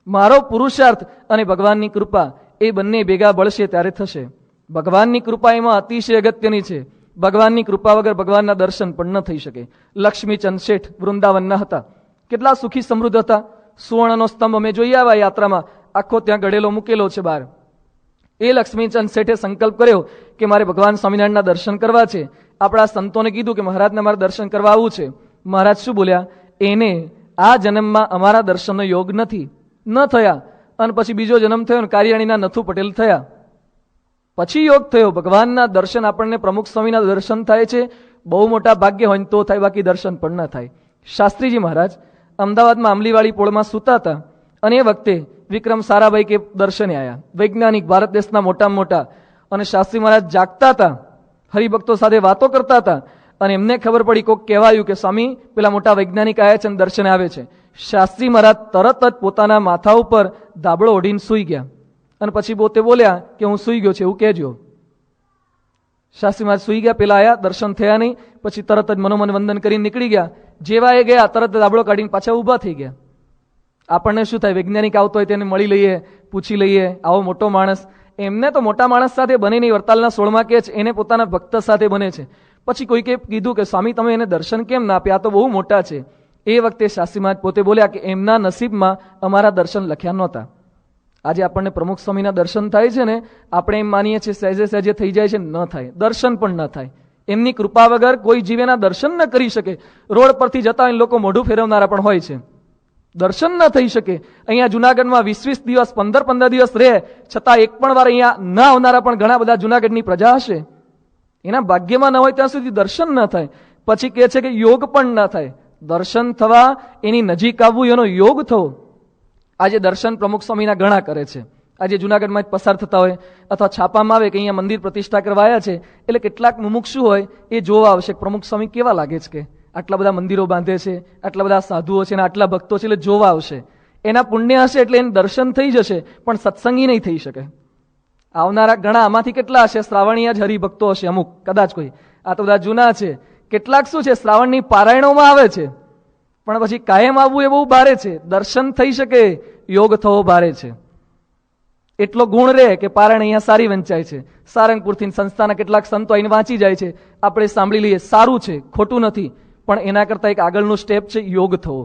મારો પુરુષાર્થ અને ભગવાનની કૃપા એ બંને ભેગા બળશે ત્યારે થશે. ભગવાનની કૃપા એમાં અતિશય અગત્યની છે. ભગવાનની કૃપા વગર ભગવાનના દર્શન પણ ન થઈ શકે. લક્ષ્મીચંદ શેઠ વૃંદાવનના હતા, કેટલા સુખી સમૃદ્ધ હતા. સુવર્ણનો સ્તંભ અમે જોઈ આવ્યા યાત્રામાં, આખો ત્યાં ગળેલો મૂકેલો છે બહાર. એ લક્ષ્મીચંદ શેઠે સંકલ્પ કર્યો કે મારે ભગવાન સ્વામિનારાયણના દર્શન કરવા છે. આપણા સંતોને કીધું કે મહારાજને મારે દર્શન કરવા આવવું છે. મહારાજ શું બોલ્યા? એને આ જન્મમાં અમારા દર્શનનો યોગ નથી, ન થયા. અને પછી બીજો જન્મ થયો ને કારિયાણીના નથુ પટેલ થયા, પછી યોગ થયો. ભગવાનના દર્શન આપણને પ્રમુખ સ્વામીના દર્શન થાય છે, બહુ મોટા ભાગ્ય હોય તો થાય, બાકી દર્શન પણ ન થાય. શાસ્ત્રીજી મહારાજ અમદાવાદમાં આંબલીવાળી પોળમાં સૂતા હતા અને એ વખતે વિક્રમ સારાભાઈ કે દર્શને આવ્યા, વૈજ્ઞાનિક, ભારત દેશના મોટામાં મોટા, અને શાસ્ત્રી મહારાજ જાગતા હતા, હરિભક્તો સાથે વાતો કરતા હતા, અને એમને ખબર પડી, કોઈક કહેવાયું કે સ્વામી પેલા મોટા વૈજ્ઞાનિક આવ્યા છે અને દર્શને આવે છે. શાસ્ત્રી મહારાજ તરત જ પોતાના માથા ઉપર ધાબળો ઓઢીને સૂઈ ગયા, અને પછી પોતે બોલ્યા કે હું સૂઈ ગયો છે એવું કહેજો. શાસ્ત્રી મહારાજ સૂઈ ગયા, પેલા આયા, દર્શન થયા નહીં, પછી તરત જ મનોમન વંદન કરીને નીકળી ગયા. જેવા એ ગયા તરત જ ધાબળો કાઢીને પાછા ઊભા થઈ ગયા. આપણને શું થાય, વૈજ્ઞાનિક આવતો હોય તેને મળી લઈએ, પૂછી લઈએ, આવો મોટો માણસ. એમને તો મોટા માણસ સાથે બને નહીં. વરતાલના 16માં કહે છે એને પોતાના ભક્ત સાથે બને છે. પછી કોઈકે કીધું કે સ્વામી તમે એને દર્શન કેમ ના આપ્યા, આ તો બહુ મોટા છે. એ વખતે શાસ્ત્રી મહારાજ પોતે બોલ્યા કે એમના નસીબમાં અમારા દર્શન લખ્યા નહોતા. આજે આપણને પ્રમુખ સ્વામીના દર્શન થાય છે ને, આપણે એમ માનીએ છીએ સહેજે સહેજે થઈ જાય છે, ન થાય, દર્શન પણ ન થાય. એમની કૃપા વગર કોઈ જીવેના દર્શન ન કરી શકે. રોડ પરથી જતા હોય લોકો મોઢું ફેરવનારા પણ હોય છે, દર્શન ન થઈ શકે. અહીંયા જુનાગઢમાં 20-20 દિવસ, 15-15 દિવસ રહે છતાં એક પણ વાર અહીંયા ન આવનારા પણ ઘણા બધા જુનાગઢની પ્રજા હશે. એના ભાગ્યમાં ન હોય ત્યાં સુધી દર્શન ન થાય. પછી કહે છે કે યોગ પણ ન થાય. દર્શન થવા, એની નજીક આવવું, એનો યોગ થવો. આજે દર્શન પ્રમુખ સ્વામીના ઘણા કરે છે. આજે જુનાગઢમાં જ પસાર થતા હોય અથવા છાપામાં આવે કે અહીંયા મંદિર પ્રતિષ્ઠા કરવા આવ્યા છે, એટલે કેટલાક મુમુક્ષુ હોય એ જોવા આવશે પ્રમુખ સ્વામી કેવા લાગે છે, કે આટલા બધા મંદિરો બાંધે છે, આટલા બધા સાધુઓ છે અને આટલા ભક્તો છે, એટલે જોવા આવશે. એના પુણ્ય હશે એટલે એને દર્શન થઈ જશે, પણ સત્સંગી નહીં થઈ શકે. આવનારા ઘણા આમાંથી કેટલા હશે, શ્રાવણીય જ હરિભક્તો હશે અમુક, કદાચ કોઈ. આ તો બધા જૂના છે. કેટલાક શું છે, શ્રાવણની પારાયણોમાં આવે છે, પણ પછી કાયમ આવવું એ બહુ ભારે છે. દર્શન થઈ શકે, યોગ થવો ભારે છે. એટલો ગુણ રહે કે પારાયણ અહીંયા સારી વંચાય છે. સારંગપુરથી સંસ્થાના કેટલાક સંતો આવીને વાંચી જાય છે, આપણે સાંભળી લઈએ, સારું છે, ખોટું નથી. પણ એના કરતા એક આગળનું સ્ટેપ છે યોગ થવો.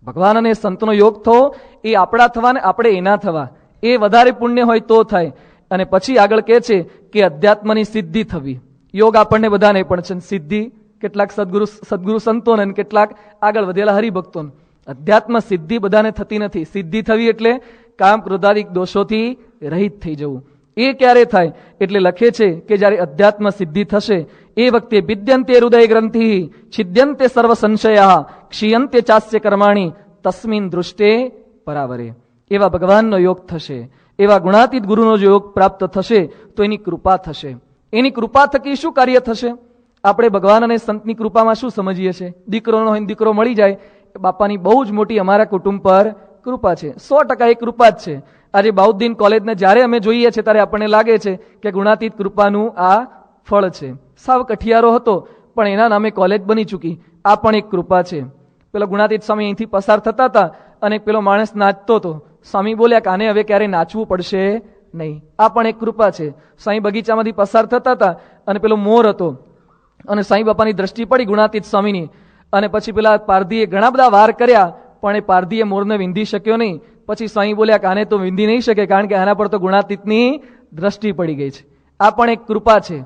ભગવાન અને સંતનો યોગ થવો, એ આપણા થવા ને આપણે એના થવા, એ વધારે પુણ્ય હોય તો થાય. અને પછી આગળ કહે છે કે અધ્યાત્મની સિદ્ધિ થવી. યોગ આપણને બધાને પણ છે, સિદ્ધિ કેટલાક સદગુરુ સંતોને, કેટલાક આગળ વધેલા હરિભક્તોને. અધ્યાત્મ સિદ્ધિ બધાને થતી નથી. સિદ્ધિ થવી એટલે કામ ક્રોધાદિક દોષોથી રહિત થઈ જવું. એ ક્યારે થાય, એટલે લખે છે કે જ્યારે અધ્યાત્મ સિદ્ધિ થશે એ વખતે વિદ્યંતે હૃદય ગ્રંથિ છિદ્યંતે સર્વ સંશયા ક્ષીયંતે ચાસ્ય કર્માણી તસ્મિન દૃષ્ટે પરાવરે. એવા ભગવાનનો યોગ થશે, એવા ગુણાતીત ગુરુનો જો યોગ પ્રાપ્ત થશે તો એની કૃપા થશે. એની કૃપા થકી શું કાર્ય થશે? આપણે ભગવાન અને સંતની કૃપામાં શું સમજીએ છીએ? દીકરો ન હોય દીકરો મળી જાય, બાપાની બહુ જ મોટી અમારા કુટુંબ પર કૃપા છે. 100% એ કૃપા જ છે. આજે બાઉદ્દીન કોલેજને જ્યારે અમે જોઈએ છીએ ત્યારે આપણને લાગે છે કે ગુણાતીત કૃપાનું આ ફળ છે. સાવ કઠિયારો હતો પણ એના નામે કોલેજ બની ચૂકી, આ પણ એક કૃપા છે. પેલો ગુણાતીત સ્વામી અહીંથી પસાર થતા હતા અને પેલો માણસ નાચતો હતો. સ્વામી બોલ્યા કે આને હવે ક્યારે નાચવું પડશે નહીં. આ પણ એક કૃપા છે. સાંઈ બગીચામાંથી પસાર થતા હતા અને પેલો મોર હતો અને સાંઈ બાપાની દ્રષ્ટિ પડી ગુણાતીત સ્વામીની, અને પછી પેલા પારધીએ ઘણા બધા વાર કર્યા પણ એ પારધીએ મોરને વિંધી શક્યો નહીં. પછી સ્વામી બોલ્યા કે આને તો વિંધી નહીં શકે, કારણ કે આના પર તો ગુણાતીતની દ્રષ્ટિ પડી ગઈ છે. આ પણ એક કૃપા છે.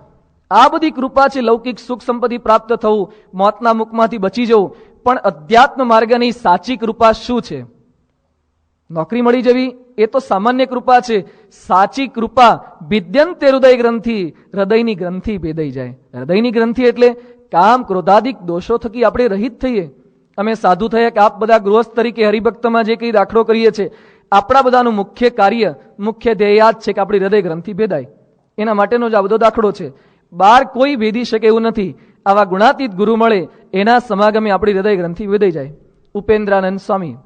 આ બધી કૃપા છે. લૌકિક સુખ સંપત્તિ પ્રાપ્ત થવું, મોતના મુખમાંથી બચી જવું, પણ અધ્યાત્મ માર્ગની સાચી કૃપા શું છે? નોકરી મળી જવી એ તો સામાન્ય કૃપા છે. સાચી કૃપા વિદ્યંતે હૃદય ગ્રંથિ, હૃદયની ગ્રંથિ ભેદાઈ જાય. હૃદયની ગ્રંથિ એટલે કામ ક્રોધાદિક દોષો થકી આપણે રહિત થઈએ. અમે સાધુ થયા કે આપ બધા ગૃહસ્થ તરીકે હરિભક્તમાં જે કંઈ દાખલો કરીએ છીએ, આપણા બધાનું મુખ્ય કાર્ય, મુખ્ય ધ્યેય જ છે કે આપણી હૃદય ગ્રંથિ ભેદાય. એના માટેનો જ આ બધો દાખલો છે. બહાર કોઈ ભેદી શકે એવું નથી. આવા ગુણાતીત ગુરુ મળે એના સમાગમે આપણી હૃદય ગ્રંથિ ભેદાઈ જાય. ઉપેન્દ્રાનંદ સ્વામી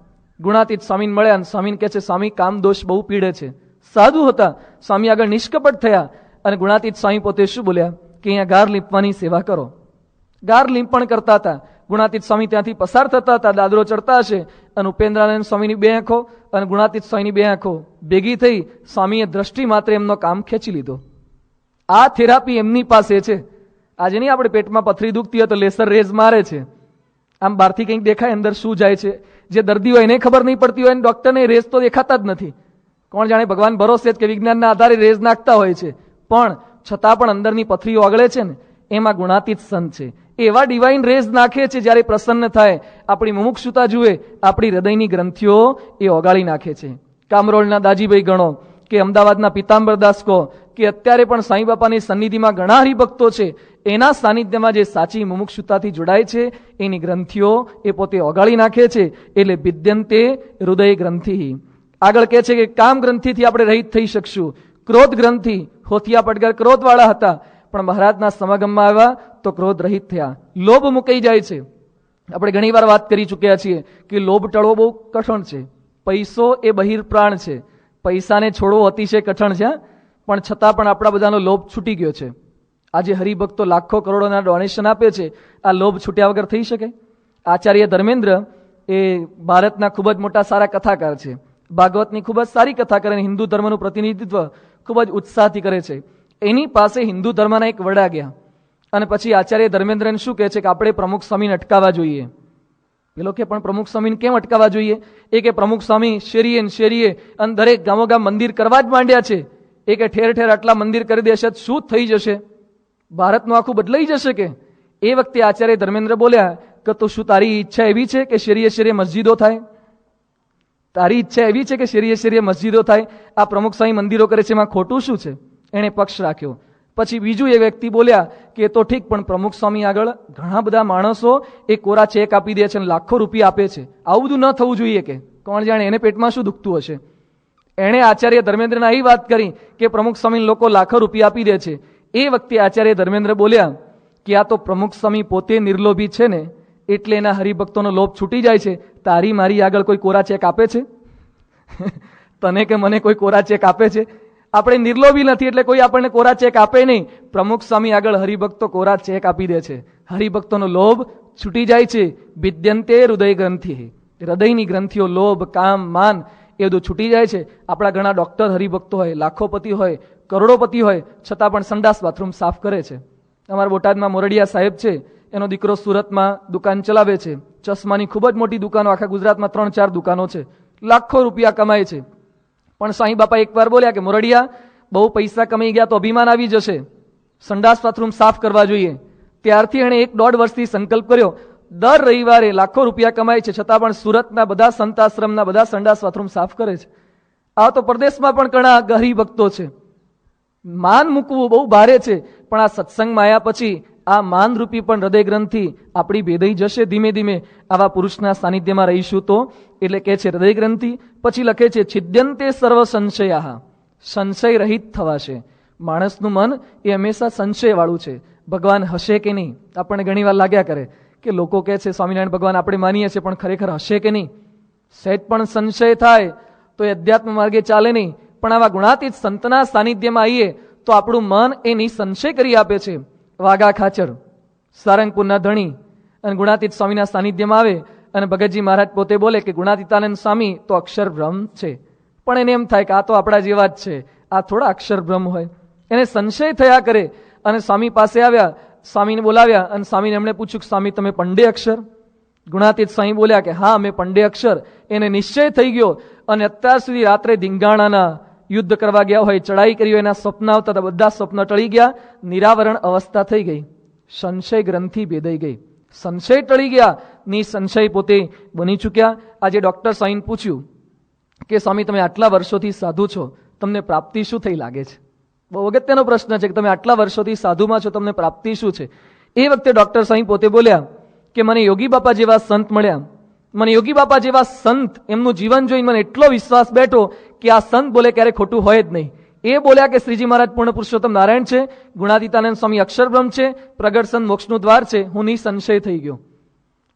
ગુણાતીત સ્વામીને મળ્યા અને સ્વામીને કહે છે સ્વામી કામ દોષ બહુ પીડે છે. સાધુ હતા, સ્વામી આગળ નિષ્કપટ થયા અને ગુણાતીત સ્વામી પોતે શું બોલ્યા કે અહીંયા ગાર લીંપવાની સેવા કરો. ગાર લીંપણ કરતા હતા. ગુણાતીત સ્વામી ત્યાંથી પસાર થતા હતા, દાદરો ચડતા હશે અને ઉપેન્દ્રાનંદ સ્વામીની બે આંખો અને ગુણાતીત સ્વામીની બે આંખો ભેગી થઈ સ્વામીએ દ્રષ્ટિ માત્ર એમનો કામ ખેંચી લીધો. આ થેરાપી એમની પાસે છે. આજે નહીં આપણે પેટમાં પથરી દુખતી હોય તો લેસર રેઝ મારે છે, આમ બહારથી કંઈક દેખાય અંદર શું જાય છે. જે દર્દી હોય એને ખબર નહીં પડતી હોય, ડોક્ટરને રેઝ તો દેખાતા જ નથી. કોણ જાણે ભગવાન ભરોસે જ કે વિજ્ઞાનના આધારે રેઝ નાખતા હોય છે, પણ છતાં પણ અંદરની પથરીઓ ઓગળે છે ને, એમાં ગુણાતીત સંત છે. એવા ડિવાઇન રેઝ નાખે છે જ્યારે પ્રસન્ન થાય, આપણી મુમુક્ષુતા જુએ, આપણી હૃદયની ગ્રંથિઓ એ ઓગાળી નાખે છે. કામરોળના દાજીભાઈ ગણો કે અમદાવાદના પિતાંબરદાસ કહો કે અત્યારે પણ સાંઈ બાપાની સન્નિધિમાં ઘણા હરિભક્તો છે, એના સાનિધ્યમાં જે સાચી મુમુક્ષુતાથી જોડાય છે એની ગ્રંથિઓ એ પોતે ઓગાળી નાખે છે. એટલે વિદ્યંતે હૃદય ગ્રંથિ. આગળ કહે છે કે કામ ગ્રંથિથી આપણે રહિત થઈ શકશું. ક્રોધ ગ્રંથિ, હોથિયા પડઘર ક્રોધવાળા હતા, પણ મહારાજના સમાગમમાં આવ્યા તો ક્રોધ રહિત થયા. લોભ મુકાઈ જાય છે. આપણે ઘણી વાર વાત કરી ચૂક્યા છીએ કે લોભ ટળવો બહુ કઠણ છે. પૈસો એ બહિર્પ્રાણ છે. પૈસાને છોડવો અતિશય કઠણ છે, પણ છતાં પણ આપણા બધાનો લોભ છૂટી ગયો છે. આજે હરિભક્તો લાખો કરોડોના ડોનેશન આપે છે. આ લોભ છૂટ્યા વગર થઈ શકે? આચાર્ય ધર્મેન્દ્ર એ ભારતના ખૂબ જ મોટા સારા કથાકાર છે. ભાગવતની ખૂબ જ સારી કથા કરે, હિન્દુ ધર્મનું પ્રતિનિધિત્વ ખૂબ જ ઉત્સાહથી કરે છે. એની પાસે હિન્દુ ધર્મના એક વડા ગયા અને પછી આચાર્ય ધર્મેન્દ્રને શું કહે છે કે આપણે પ્રમુખ સ્વામીને અટકાવવા જોઈએ. પેલો કે પણ પ્રમુખ સ્વામીને કેમ અટકાવવા જોઈએ? એ કે પ્રમુખ સ્વામી શેરીએ ને શેરીએ અને દરેક ગામોગામ મંદિર કરવા જ માંડ્યા છે. એ કે ઠેર ઠેર આટલા મંદિર કરી દેશે શું થઈ જશે? ભારતનું આખું બદલાઈ જશે કે? એ વખતે આચાર્ય ધર્મેન્દ્ર બોલ્યા કે તો શું તારી ઈચ્છા એવી છે કે શેરીએ શેરીએ મસ્જિદો થાય? તારી ઈચ્છા એવી છે કે શેરીએ શેરીએ મસ્જિદો થાય? આ પ્રમુખ સ્વામી મંદિરો કરે છે, એમાં ખોટું શું છે? એણે પક્ષ રાખ્યો. પછી બીજું એ વ્યક્તિ બોલ્યા કે તો ઠીક, પણ પ્રમુખ સ્વામી આગળ ઘણા બધા માણસો એ કોરા ચેક આપી દે છે અને લાખો રૂપિયા આપે છે. આવું બધું ન થવું જોઈએ કે? કોણ જાણે એને પેટમાં શું દુખતું હશે? એણે આચાર્ય ધર્મેન્દ્રને આવી વાત કરી કે પ્રમુખ સ્વામી લોકો લાખો રૂપિયા આપી દે છે. એ વખતે આચાર્ય ધર્મેન્દ્ર બોલ્યા કે આ તો પ્રમુખ સ્વામી પોતે નિર્લોભી છે ને, એટલે એના હરિભક્તોનો લોભ છૂટી જાય છે. તારી મારી આગળ કોઈ કોરા ચેક આપે છે? તને કે મને કોઈ કોરા ચેક આપે છે? આપણે નિર્લોભી નથી એટલે કોઈ આપણને કોરા ચેક આપે નહીં. પ્રમુખ સ્વામી આગળ હરિભક્તો કોરા ચેક આપી દે છે. હરિભક્તોનો લોભ છૂટી જાય છે. વિદ્યંતે હૃદય ગ્રંથિ, હૃદયની ગ્રંથિઓ લોભ કામ માન એ બધું છૂટી જાય છે. આપણા ઘણા ડોક્ટર હરિભક્તો હોય, લાખોપતિ હોય, કરોડોપતિ હોય, છતાં પણ સંડાસ બાથરૂમ સાફ કરે છે. અમારા બોટાદમાં મોરડિયા સાહેબ છે, એનો દીકરો સુરતમાં દુકાન ચલાવે છે. ચશ્માની ખૂબ જ મોટી દુકાનો, આખા ગુજરાતમાં 3-4 દુકાનો છે. લાખો રૂપિયા કમાય છે. પણ સાંઈ બાપા એકવાર બોલ્યા કે મોરડિયા, બહુ પૈસા કમાઈ ગયા તો અભિમાન આવી જશે, સંડાસ બાથરૂમ સાફ કરવા જોઈએ. ત્યારથી એણે 1-1.5 વર્ષથી સંકલ્પ કર્યો, દર રવિવારે લાખો રૂપિયા કમાય છે, છતાં પણ સુરતના બધા સંતાશ્રમના બધા સંડાસ બાથરૂમ સાફ કરે છે. આ તો પરદેશમાં પણ ઘણા ગરીબ ભક્તો છે. માન મૂકવું બહુ ભારે છે, પણ આ સત્સંગમાં આવ્યા પછી આ માનરૂપી પણ હૃદય ગ્રંથિ આપણી ભેદાઈ જશે ધીમે ધીમે. આવા પુરુષના સાનિધ્યમાં રહીશું તો. એટલે કે છે હૃદય ગ્રંથિ. પછી લખે છે છિદ્યંતે સર્વ સંશયા, સંશય રહિત થવાશે. માણસનું મન એ હંમેશા સંશય વાળું છે. ભગવાન હશે કે નહીં? આપણને ઘણી વાર લાગ્યા કરે કે લોકો કહે છે સ્વામિનારાયણ ભગવાન આપણે માનીએ છીએ, પણ ખરેખર હશે કે નહીં? સહેજ પણ સંશય થાય તો એ અધ્યાત્મ માર્ગે ચાલે નહીં. પણ આવા ગુણાતીત સંતના સાનિધ્યમાં આવીએ તો આપણું મન એ નિસંશય કરી આપે છે. વાઘા ખાચર, સારંગપુરના ધણી અને ગુણાતીત સ્વામીના સાનિધ્યમાં આવે અને ભગતજી મહારાજ પોતે બોલે કે ગુણાતીતાનંદ સ્વામી તો અક્ષર બ્રહ્મ છે. પણ એને એમ થાય કે આ તો આપણા જેવા જ છે, આ થોડા અક્ષર બ્રહ્મ હોય. એને સંશય થયા કરે અને સ્વામી પાસે આવ્યા, સ્વામીને બોલાવ્યા અને સ્વામીને એમણે પૂછ્યું કે સ્વામી તમે પંડે અક્ષર? ગુણાતીત સ્વામી બોલ્યા કે હા અમે પંડે અક્ષર. એને નિશ્ચય થઈ ગયો અને અત્યાર સુધી રાત્રે ધીંગાણાના યુદ્ધ કરવા ગયા હોય, ચડાઈ કરી હોય, એના સ્વપ્ન આવતા હતા, બધા સ્વપ્ન ટળી ગયા, નિરાવરણ અવસ્થા થઈ ગઈ. સંશય ગ્રંથિ ભેદાઈ ગઈ, સંશય ટળી ગયા, નિસંશય પોતે બની ચૂક્યા. આજે ડોક્ટર સ્વામીને પૂછ્યું કે સ્વામી તમે આટલા વર્ષોથી સાધુ છો, તમને પ્રાપ્તિ શું થઈ લાગે છે? બહુ અગત્યનો પ્રશ્ન છે કે તમે આટલા વર્ષોથી સાધુમાં છો, તમને પ્રાપ્તિ શું છે? એ વખતે ડોક્ટર સ્વામી પોતે બોલ્યા કે મને યોગી બાપા જેવા સંત મળ્યા. મને યોગી બાપા જેવા સંત, એમનું જીવન જોઈને મને એટલો વિશ્વાસ બેઠો કે આ સંત બોલે ક્યારે ખોટું હોય જ નહીં. એ બોલ્યા કે શ્રીજી મહારાજ પૂર્ણ પુરુષોત્તમ નારાયણ છે, ગુણાતીતાનંદ સ્વામી અક્ષર બ્રહ્મ છે, પ્રગટ સંત મોક્ષનું દ્વાર છે. હું નિસંશય થઈ ગયો.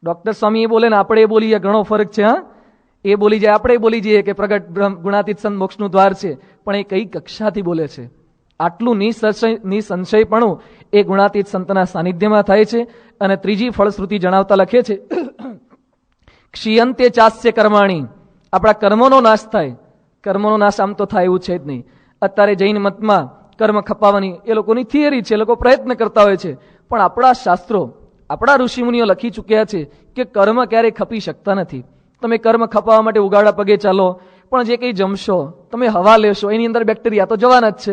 ડોક્ટર સ્વામી એ બોલે ને આપણે એ બોલીએ, ઘણો ફરક છે. હા, એ બોલી જાય, આપણે બોલી જઈએ કે પ્રગટ બ્રહ્મ ગુણાતીત સંત મોક્ષનું દ્વાર છે, પણ એ કઈ કક્ષાથી બોલે છે? આટલું નિસંશયપણું એ ગુણાતીત સંતના સાનિધ્યમાં થાય છે. અને ત્રીજી ફળશ્રુતિ જણાવતા લખે છે ક્ષીયંતે ચાસ્ય કર્માણી, આપણા કર્મોનો નાશ થાય. કર્મોનો નાશ આમ તો થાય એવું છે જ નહીં. અત્યારે જૈન મતમાં કર્મ ખપાવવાની એ લોકોની થિયરી છે, લોકો પ્રયત્ન કરતા હોય છે, પણ આપણા શાસ્ત્રો, આપણા ઋષિમુનિઓ લખી ચૂક્યા છે કે કર્મ ક્યારેય ખપી શકતા નથી. તમે કર્મ ખપાવવા માટે ઉગાડા પગે ચાલો, પણ જે કંઈ જમશો, તમે હવા લેશો, એની અંદર બેક્ટેરિયા તો જવાના જ છે,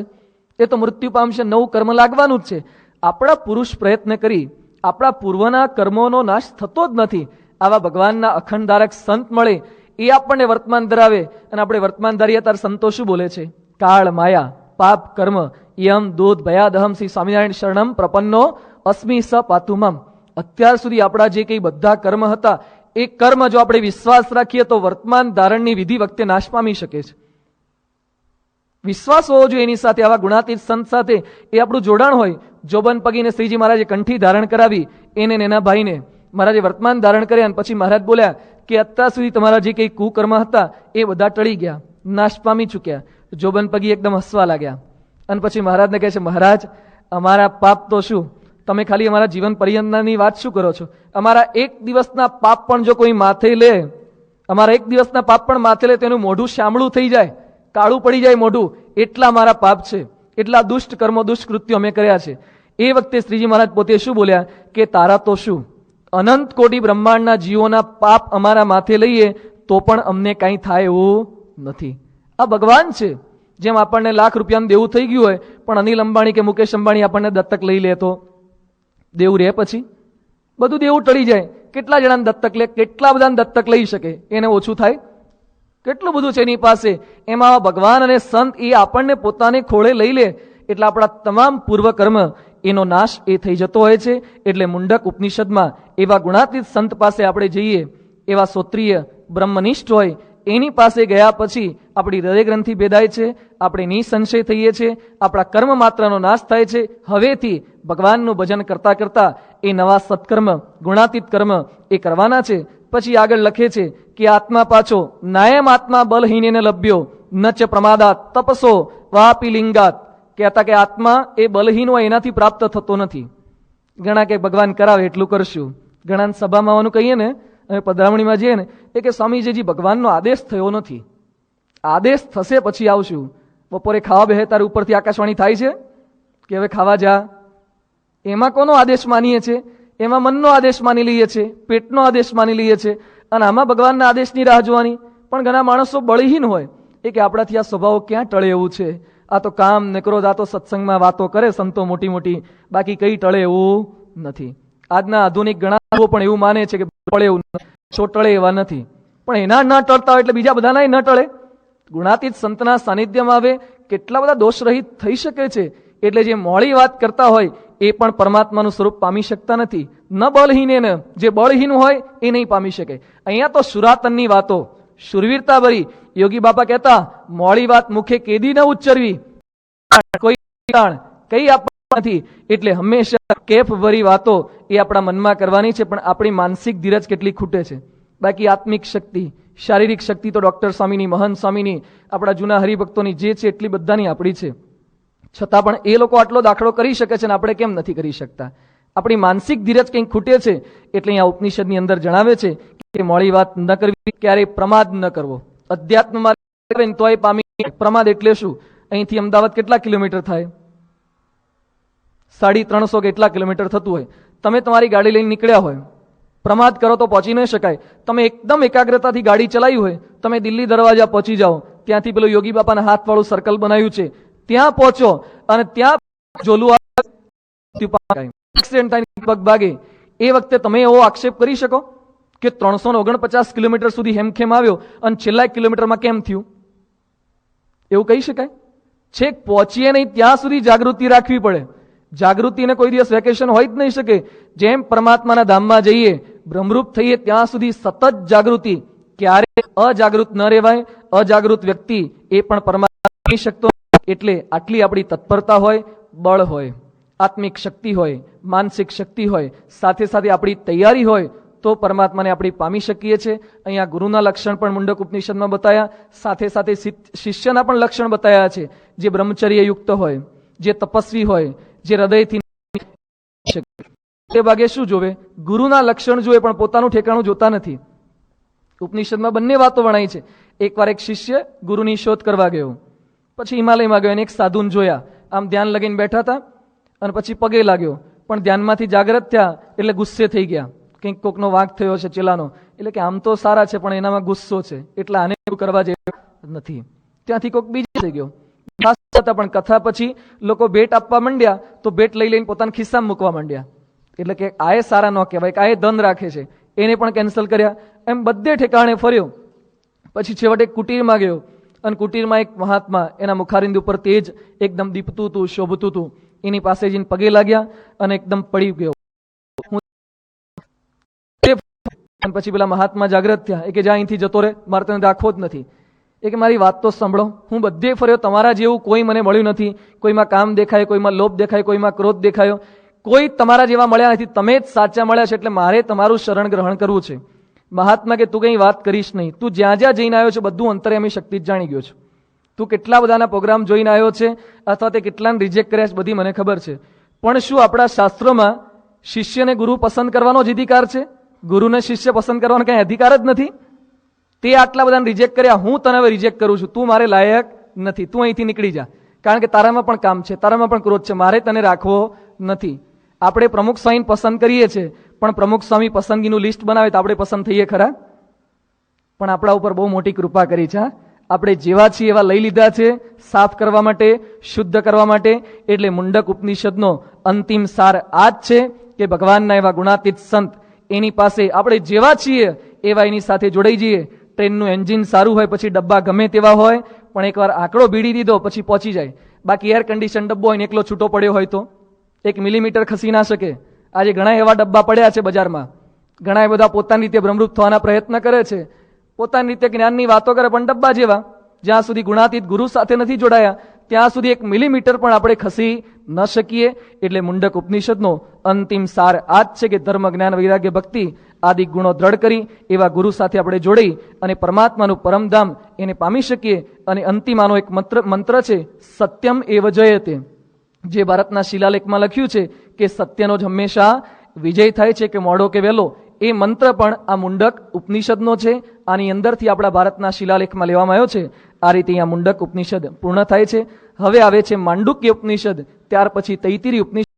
એ તો મૃત્યુ પામશે, નવું કર્મ લાગવાનું જ છે. આપણા પુરુષ પ્રયત્ન કરી આપણા પૂર્વના કર્મોનો નાશ થતો જ નથી. આવા ભગવાનના અખંડધારક સંત મળે, એ આપણને વર્તમાન ધરાવે અને આપણે વર્તમાન ધરીએ ત્યારે સંતો શું બોલે છે? કાળ માયા પાપ કર્મ યમ દૂધ ભયાદહમ શ્રી સ્વામિનારાયણ શરણમ પ્રપન્નો અસ્મિ સ પાતુમમ. અત્યાર સુધી આપણા જે કંઈ બધા કર્મ હતા એ કર્મ જો આપણે વિશ્વાસ રાખીએ તો વર્તમાન ધારણની વિધિ વખતે નાશ પામી શકે છે. વિશ્વાસ હોવો જોઈએ એની સાથે, આવા ગુણાતીત સંત સાથે એ આપણું જોડાણ હોય. જોબન પગીને શ્રીજી મહારાજે કંઠી ધારણ કરાવી, એને ને એના ભાઈને મહારાજે વર્તમાન ધારણ કર્યા. અને પછી મહારાજ બોલ્યા કે અત્યાર સુધી તમારા જે કંઈ કુકર્મ હતા એ બધા ટળી ગયા, નાશ પામી ચૂક્યા. જોબન પગી એકદમ હસવા લાગ્યા અને પછી મહારાજને કહે છે, મહારાજ અમારા પાપ તો શું, તમે ખાલી અમારા જીવન પર્યંતની વાત શું કરો છો? અમારા એક દિવસના પાપ પણ જો કોઈ માથે લે, અમારા એક દિવસના પાપ પણ માથે લે, તેનું મોઢું શામળું થઈ જાય, કાળું પડી જાય મોઢું, એટલા મારા પાપ છે, એટલા દુષ્ટ કર્મો દુષ્કૃત્યો અમે કર્યા છે. એ વખતે શ્રીજી મહારાજ પોતે શું બોલ્યા કે તારા તો શું, અનંત કોટી બ્રહ્માંડના જીવોના પાપ અમારા માથે લઈએ તો પણ અમને કાંઈ થાય એવું નથી. આ ભગવાન છે. જેમ આપણને લાખ રૂપિયાનું દેવું થઈ ગયું હોય, પણ અનિલ અંબાણી કે મુકેશ અંબાણી આપણને દત્તક લઈ લે તો દેવું રહે? પછી બધું દેવું ટળી જાય. કેટલા જણાને દત્તક લે, કેટલા બધાને દત્તક લઈ શકે, એને ઓછું થાય? કેટલું બધું છે એની પાસે. એમાં ભગવાન અને સંત એ આપણને પોતાને ખોળે લઈ લે એટલે આપણા તમામ પૂર્વ કર્મ એનો નાશ એ થઈ જતો હોય છે. એટલે મુંડક ઉપનિષદમાં એવા ગુણાતીત સંત પાસે આપણે જઈએ, એવા શ્રોત્રિય બ્રહ્મનિષ્ઠ હોય એની પાસે ગયા પછી આપણી હૃદય ગ્રંથિ ભેદાય છે, આપણે નિસંશય થઈએ છીએ, આપણા કર્મ માત્રનો નાશ થાય છે. હવેથી ભગવાનનું ભજન કરતા કરતા એ નવા સત્કર્મ ગુણાતીત કર્મ એ કરવાના છે. પછી આગળ લખે છે કે આત્મા પાછો નાયમ આત્મા બલહીને લભ્યો નચ પ્રમાદાત તપસો વાપી લિંગાત. કહેતા કે આત્મા એ બલહીન હોય એનાથી પ્રાપ્ત થતો નથી. ઘણા કે ભગવાન કરાવે એટલું કરશું. ઘણા સભામાં આવવાનું કહીએ ને, અમે પધરામણીમાં જઈએ ને, એ કે સ્વામીજી ભગવાનનો આદેશ થયો નથી, આદેશ થશે પછી આવશું. બપોરે ખાવા બેહે તારે ઉપરથી આકાશવાણી થાય છે કે હવે ખાવા જા. એમાં કોનો આદેશ માનીએ છીએ? એમાં મનનો આદેશ માની લઈએ છીએ, પેટનો આદેશ માની લઈએ છીએ. અને આમાં ભગવાનના આદેશની રાહ જોવાની. પણ ઘણા માણસો બળહીન હોય એ કે આપણાથી આ સ્વભાવ ક્યાં ટળે એવું છે, આ તો કામ ને ક્રોધ, આ તો સત્સંગમાં વાતો કરે સંતો મોટી મોટી, બાકી કઈ ટળે એવું નથી. આજના આધુનિક ઘણા પણ એવું માને છે કે ટળે એવું છો, ટળે એવા નથી. પણ એના ન ટળતા હોય એટલે બીજા બધાના ન ટળે. ગુણાતીત સંતના સાનિધ્યમાં આવે કેટલા બધા દોષ રહિત થઈ શકે છે. એટલે જે મોડી વાત કરતા હોય એ પણ પરમાત્માનું સ્વરૂપ પામી શકતા નથી. ન બળહીન ને જે બળહીન હોય એ નહીં પામી શકે. અહીંયા તો સુરાતનની વાતો, શુરવીરતા ભરી. યોગી બાપા કહેતા મોડી વાત મુખે કેદી ન ઉચ્ચરવી, કોઈ કઈ આપવા નથી. એટલે હંમેશા કેફ ભરી વાતો એ આપણા મનમાં કરવાની છે. પણ આપણી માનસિક ધીરજ કેટલી ખૂટે છે. બાકી આત્મિક શક્તિ, શારીરિક શક્તિ તો ડોક્ટર સ્વામીની, મહંત સ્વામીની, આપણા જૂના હરિભક્તોની જે છે એટલી બધાની આપણી છે. છતાં પણ એ લોકો આટલો દાખલો કરી શકે છે ને આપણે કેમ નથી કરી શકતા? આપણી માનસિક ધીરજ કંઈક ખૂટે છે. એટલે અહીંયા ઉપનિષદની અંદર જણાવે છે કે મોડી વાત ન કરવી, ક્યારેય પ્રમાદ ન કરવો. અધ્યાત્મમાં તોય પામી. પ્રમાદ એટલે શું? અહીંથી અમદાવાદ કેટલા કિલોમીટર થાય? 350 કેટલા કિલોમીટર થતું હોય. તમે તમારી ગાડી લઈને નીકળ્યા હોય, પ્રમાદ કરો તો પહોંચી ન શકાય. તમે એકદમ એકાગ્રતાથી ગાડી ચલાવી હોય, તમે દિલ્હી દરવાજા પહોંચી જાઓ, ત્યાંથી પેલું યોગી બાપાના હાથવાળું સર્કલ બનાવ્યું છે ત્યાં પહોંચો અને ત્યાં જોલું એક્સિડન્ટ થાય, પગ ભાગે. એ વખતે તમે એવો આક્ષેપ કરી શકો કે 349 કિલોમીટર સુધી હેમખેમ આવ્યો અને છેલ્લા કિલોમીટરમાં કેમ થયું? એવું કહી શકાય? છેક પહોંચીએ નહીં ત્યાં સુધી જાગૃતિ રાખવી પડે. જાગૃતિને કોઈ દિવસ વેકેશન હોય જ નહીં શકે. જેમ પરમાત્માના ધામમાં જઈએ, બ્રહ્મરૂપ થઈએ ત્યાં સુધી સતત જાગૃતિ. ક્યારે અજાગૃત ન રહેવાય. અજાગૃત વ્યક્તિ એ પણ પરમાત્મા નહીં શકતો. એટલે આટલી આપણી તત્પરતા હોય, બળ હોય, આત્મિક શક્તિ હોય, માનસિક શક્તિ હોય, સાથે સાથે આપણી તૈયારી હોય તો પરમાત્માને આપણે પામી શકીએ છીએ. અહીંયા ગુરુના લક્ષણ પણ મુંડક ઉપનિષદમાં બતાવ્યા, સાથે સાથે શિષ્યના પણ લક્ષણ બતાવ્યા છે. જે બ્રહ્મચર્ય યુક્ત હોય, જે તપસ્વી હોય, જે હૃદયથી તે ભાગે શું જોવે? ગુરુના લક્ષણ જોવે, પણ પોતાનું ઠેકાણું જોતા નથી. ઉપનિષદમાં બંને વાતો વણાઈ છે. એકવાર એક શિષ્ય ગુરુની શોધ કરવા ગયો, પછી હિમાલયમાં ગયો અને એક સાધુને જોયા. આમ ધ્યાન લગીને બેઠા હતા અને પછી પગે લાગ્યો, પણ ધ્યાનમાંથી જાગ્રત થયા એટલે ગુસ્સે થઈ ગયા. કંઈક કોકનો વાંક થયો છે ચેલાનો, એટલે કે આમ તો સારા છે પણ એનામાં ગુસ્સો છે, એટલે આને એવું કરવા જેવું નથી. ત્યાંથી કોક બીજો થઈ ગયો. પણ કથા પછી લોકો ભેટ આપવા માંડ્યા તો ભેટ લઈ લઈને પોતાના ખિસ્સામાં મૂકવા માંડ્યા. એટલે કે આ એ સારા ન કહેવાય, કે આ એ ધન રાખે છે, એને પણ કેન્સલ કર્યા. એમ બધે ઠેકાણે ફર્યો. પછી છેવટે કુટીરમાં ગયો અને કુટીરમાં એક મહાત્મા, એના મુખારિંદ ઉપર તેજ એકદમ દીપતું હતું, શોભતું હતું. એની પાસે જઈને પગે લાગ્યા અને એકદમ પડી ગયો. અને પછી પેલા મહાત્મા જાગ્રત થયા, એ કે જ્યાં અહીંથી જતો રહે, મારે તને રાખવો જ નથી. એ કે મારી વાત તો સાંભળો, હું બધે ફર્યો, તમારા જેવું કોઈ મને મળ્યું નથી. કોઈમાં કામ દેખાય, કોઈમાં લોભ દેખાય, કોઈમાં ક્રોધ દેખાયો, કોઈ તમારા જેવા મળ્યા નથી. તમે જ સાચા મળ્યા છે, એટલે મારે તમારું શરણ ગ્રહણ કરવું છે. મહાત્મા કે તું કઈ વાત કરીશ નહીં, તું જ્યાં જ્યાં જઈને આવ્યો છે બધું અંતર્યામી શક્તિ જ જાણી ગયો છે. તું કેટલા બધાના પ્રોગ્રામ જોઈને આવ્યો છે અથવા તે કેટલાને રિજેક્ટ કર્યા છે બધી મને ખબર છે. પણ શું આપણા શાસ્ત્રોમાં શિષ્યને ગુરુ પસંદ કરવાનો જ અધિકાર છે? ગુરુને શિષ્ય પસંદ કરવાનો કઈ અધિકાર જ નથી. તે આટલા બધાને રિજેક્ટ કર્યા, હું તને હવે રિજેક્ટ કરું છું. તું મારે લાયક નથી, તું અહીંથી નીકળી જા, કારણ કે તારામાં પણ કામ છે, તારામાં પણ ક્રોધ છે, મારે તને રાખવો નથી. આપણે પ્રમુખ સ્વામી પસંદ કરીએ છીએ, પણ પ્રમુખ સ્વામી પસંદગીનું લિસ્ટ બનાવે તો આપણે પસંદ થઈએ ખરા? પણ આપણા ઉપર બહુ મોટી કૃપા કરી છે. આપણે જેવા છીએ એવા લઈ લીધા છે, સાફ કરવા માટે, શુદ્ધ કરવા માટે. એટલે મુંડક ઉપનિષદનો અંતિમ સાર આ જ છે કે ભગવાનના એવા ગુણાતીત સંત એની પાસે આપણે જેવા છીએ એવા એની સાથે જોડાઈ જઈએ. ટ્રેનનું એન્જિન સારું હોય પછી ડબ્બા ગમે તેવા હોય, પણ એકવાર આંકડો ભીડી દીધો પછી પહોંચી જાય. બાકી એર કન્ડિશન ડબ્બો હોય ને એકલો છૂટો પડ્યો હોય તો 1 મિલીમીટર ખસી ના શકે. આજે ઘણા એવા ડબ્બા પડ્યા છે બજારમાં. ઘણા બધા પોતાની રીતે ભ્રમરૂપ થવાના પ્રયત્ન કરે છે, પોતાની રીતે જ્ઞાનની વાતો કરે, પણ ડબ્બા જેવા. જ્યાં સુધી ગુણાતીત ગુરુ સાથે નથી જોડાયા ત્યાં સુધી 1 મિલીમીટર પણ આપણે ખસી ન શકીએ. એટલે મુંડક ઉપનિષદનો અંતિમ સાર આ જ છે કે ધર્મ, જ્ઞાન, વૈરાગ્ય, ભક્તિ આદિ ગુણો દ્રઢ કરી એવા ગુરુ સાથે આપણે જોડી અને પરમાત્માનું પરમધામ એને પામી શકીએ. અને અંતિમ આનો એક મંત્ર છે, સત્યમ એવ જયતે, જે ભારતના શિલાલેખમાં લખ્યું છે કે સત્યનો જ હંમેશા વિજય થાય છે, કે મોડો કે વહેલો. એ મંત્ર પણ આ મુંડક ઉપનિષદનો છે. આની અંદરથી આપણા ભારતના શિલાલેખમાં લેવામાં આવ્યો છે. આ રીતે અહીંયા મુંડક ઉપનિષદ પૂર્ણ થાય છે. હવે આવે છે માંડુક્ય ઉપનિષદ, ત્યાર પછી તૈત્તિરીય ઉપનિષદ.